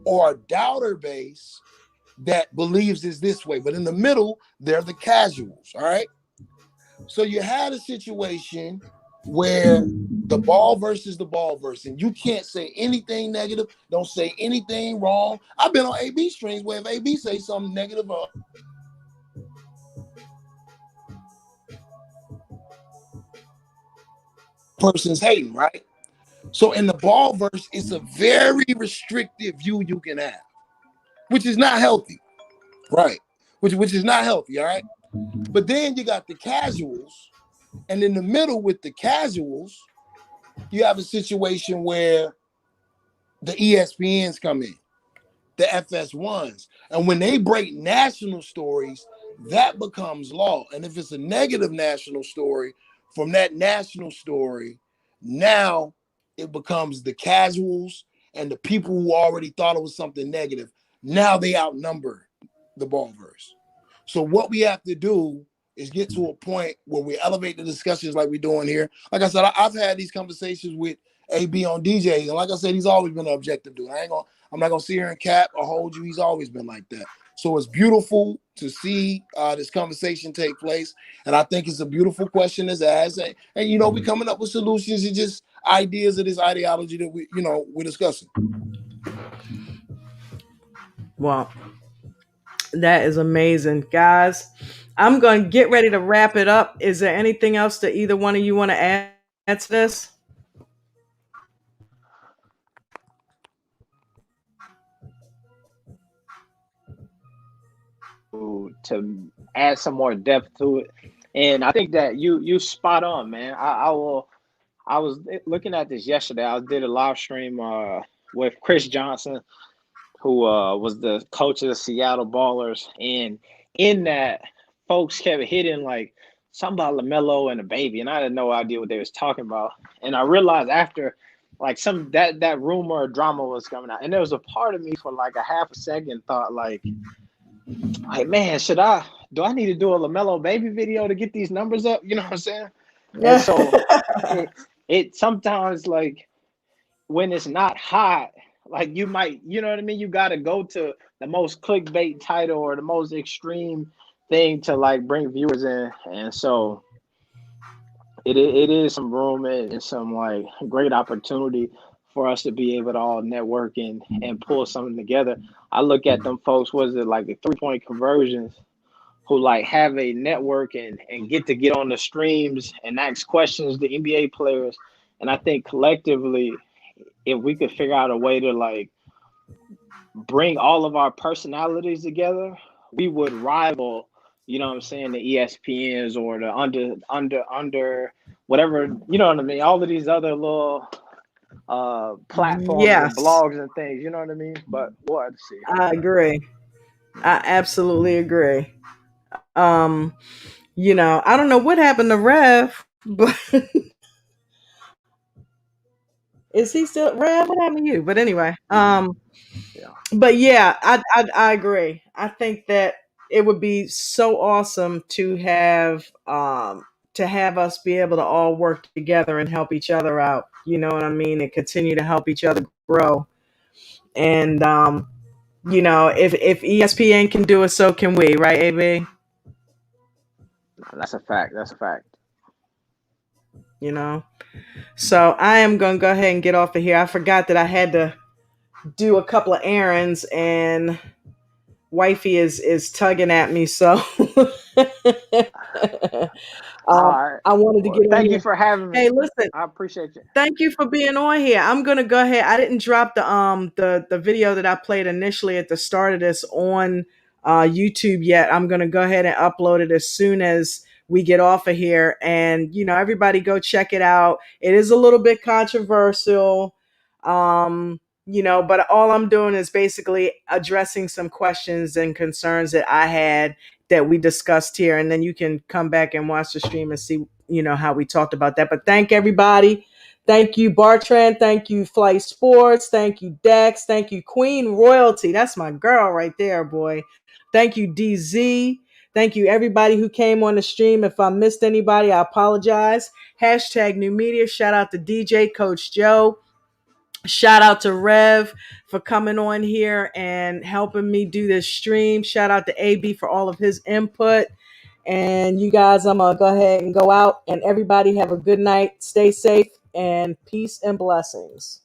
or a doubter base that believes is this way. But in the middle, they're the casuals, all right? So you had a situation where the ball versus the ball versus, and you can't say anything negative, don't say anything wrong. I've been on AB streams where if AB says something negative, person's hating, right? So in the ball verse, it's a very restrictive view you can have, which is not healthy, right? Which is not healthy, all right? But then you got the casuals, and in the middle with the casuals, you have a situation where the ESPNs come in, the FS1s, and when they break national stories, that becomes law. And if it's a negative national story, from that national story, now it becomes the casuals and the people who already thought it was something negative. Now they outnumber the ballverse. So what we have to do is get to a point where we elevate the discussions like we're doing here. Like I said, I've had these conversations with AB on DJs, and like I said, he's always been an objective dude. I'm not gonna sit here and cap or hold you. He's always been like that. So it's beautiful to see this conversation take place, and I think it's a beautiful question that's asked. And you know, we're coming up with solutions and just ideas of this ideology that we're discussing. Well, that is amazing, guys. I'm going to get ready to wrap it up. Is there anything else that either one of you want to add to this? To add some more depth to it, and I think that you spot on, man. I was looking at this yesterday. I did a live stream with Chris Johnson, who was the coach of the Seattle Ballers, and in that, folks kept hitting like something about LaMelo and a baby, and I had no idea what they was talking about. And I realized after, like, some that rumor or drama was coming out, and there was a part of me for like a half a second thought like, man, do I need to do a LaMelo baby video to get these numbers up? You know what I'm saying? And so it sometimes, like, when it's not hot, like, you might, you know what I mean? You got to go to the most clickbait title or the most extreme thing to like bring viewers in. And so it is some room and some like great opportunity for us to be able to all network and pull something together. I look at them folks, was it like the 3-point conversions, who like have a network and get on the streams and ask questions to NBA players. And I think collectively, if we could figure out a way to like bring all of our personalities together, we would rival, you know what I'm saying, the ESPNs or the under whatever, you know what I mean, all of these other little platforms and blogs and things, you know what I mean? But we'll have to see. I agree. I absolutely agree. I don't know what happened to Rev, but Is he still Rev? What happened to you? But anyway, Yeah. but yeah, I agree. I think that it would be so awesome to have us be able to all work together and help each other out. You know what I mean? And continue to help each other grow. And if ESPN can do it, so can we, right, AB? No, that's a fact. That's a fact. You know. So I am gonna go ahead and get off of here. I forgot that I had to do a couple of errands, and wifey is tugging at me, so All right. I wanted to Well, get on thank you here. for having me. Hey, listen, I appreciate you. thank you for being on here. I'm gonna go ahead. I didn't drop the video that I played initially at the start of this on YouTube yet. I'm gonna go ahead and upload it as soon as we get off of here. And everybody go check it out. It is a little bit controversial. But all I'm doing is basically addressing some questions and concerns that I had that we discussed here. And then you can come back and watch the stream and see, how we talked about that. But thank everybody. Thank you, Bartran. Thank you, Flight Sports. Thank you, Dex. Thank you, Queen Royalty. That's my girl right there, boy. Thank you, DZ. Thank you, everybody who came on the stream. If I missed anybody, I apologize. Hashtag New Media. Shout out to DJ Coach Joe. Shout out to Rev for coming on here and helping me do this stream. Shout out to AB for all of his input. And you guys, I'm going to go ahead and go out. And everybody have a good night. Stay safe and peace and blessings.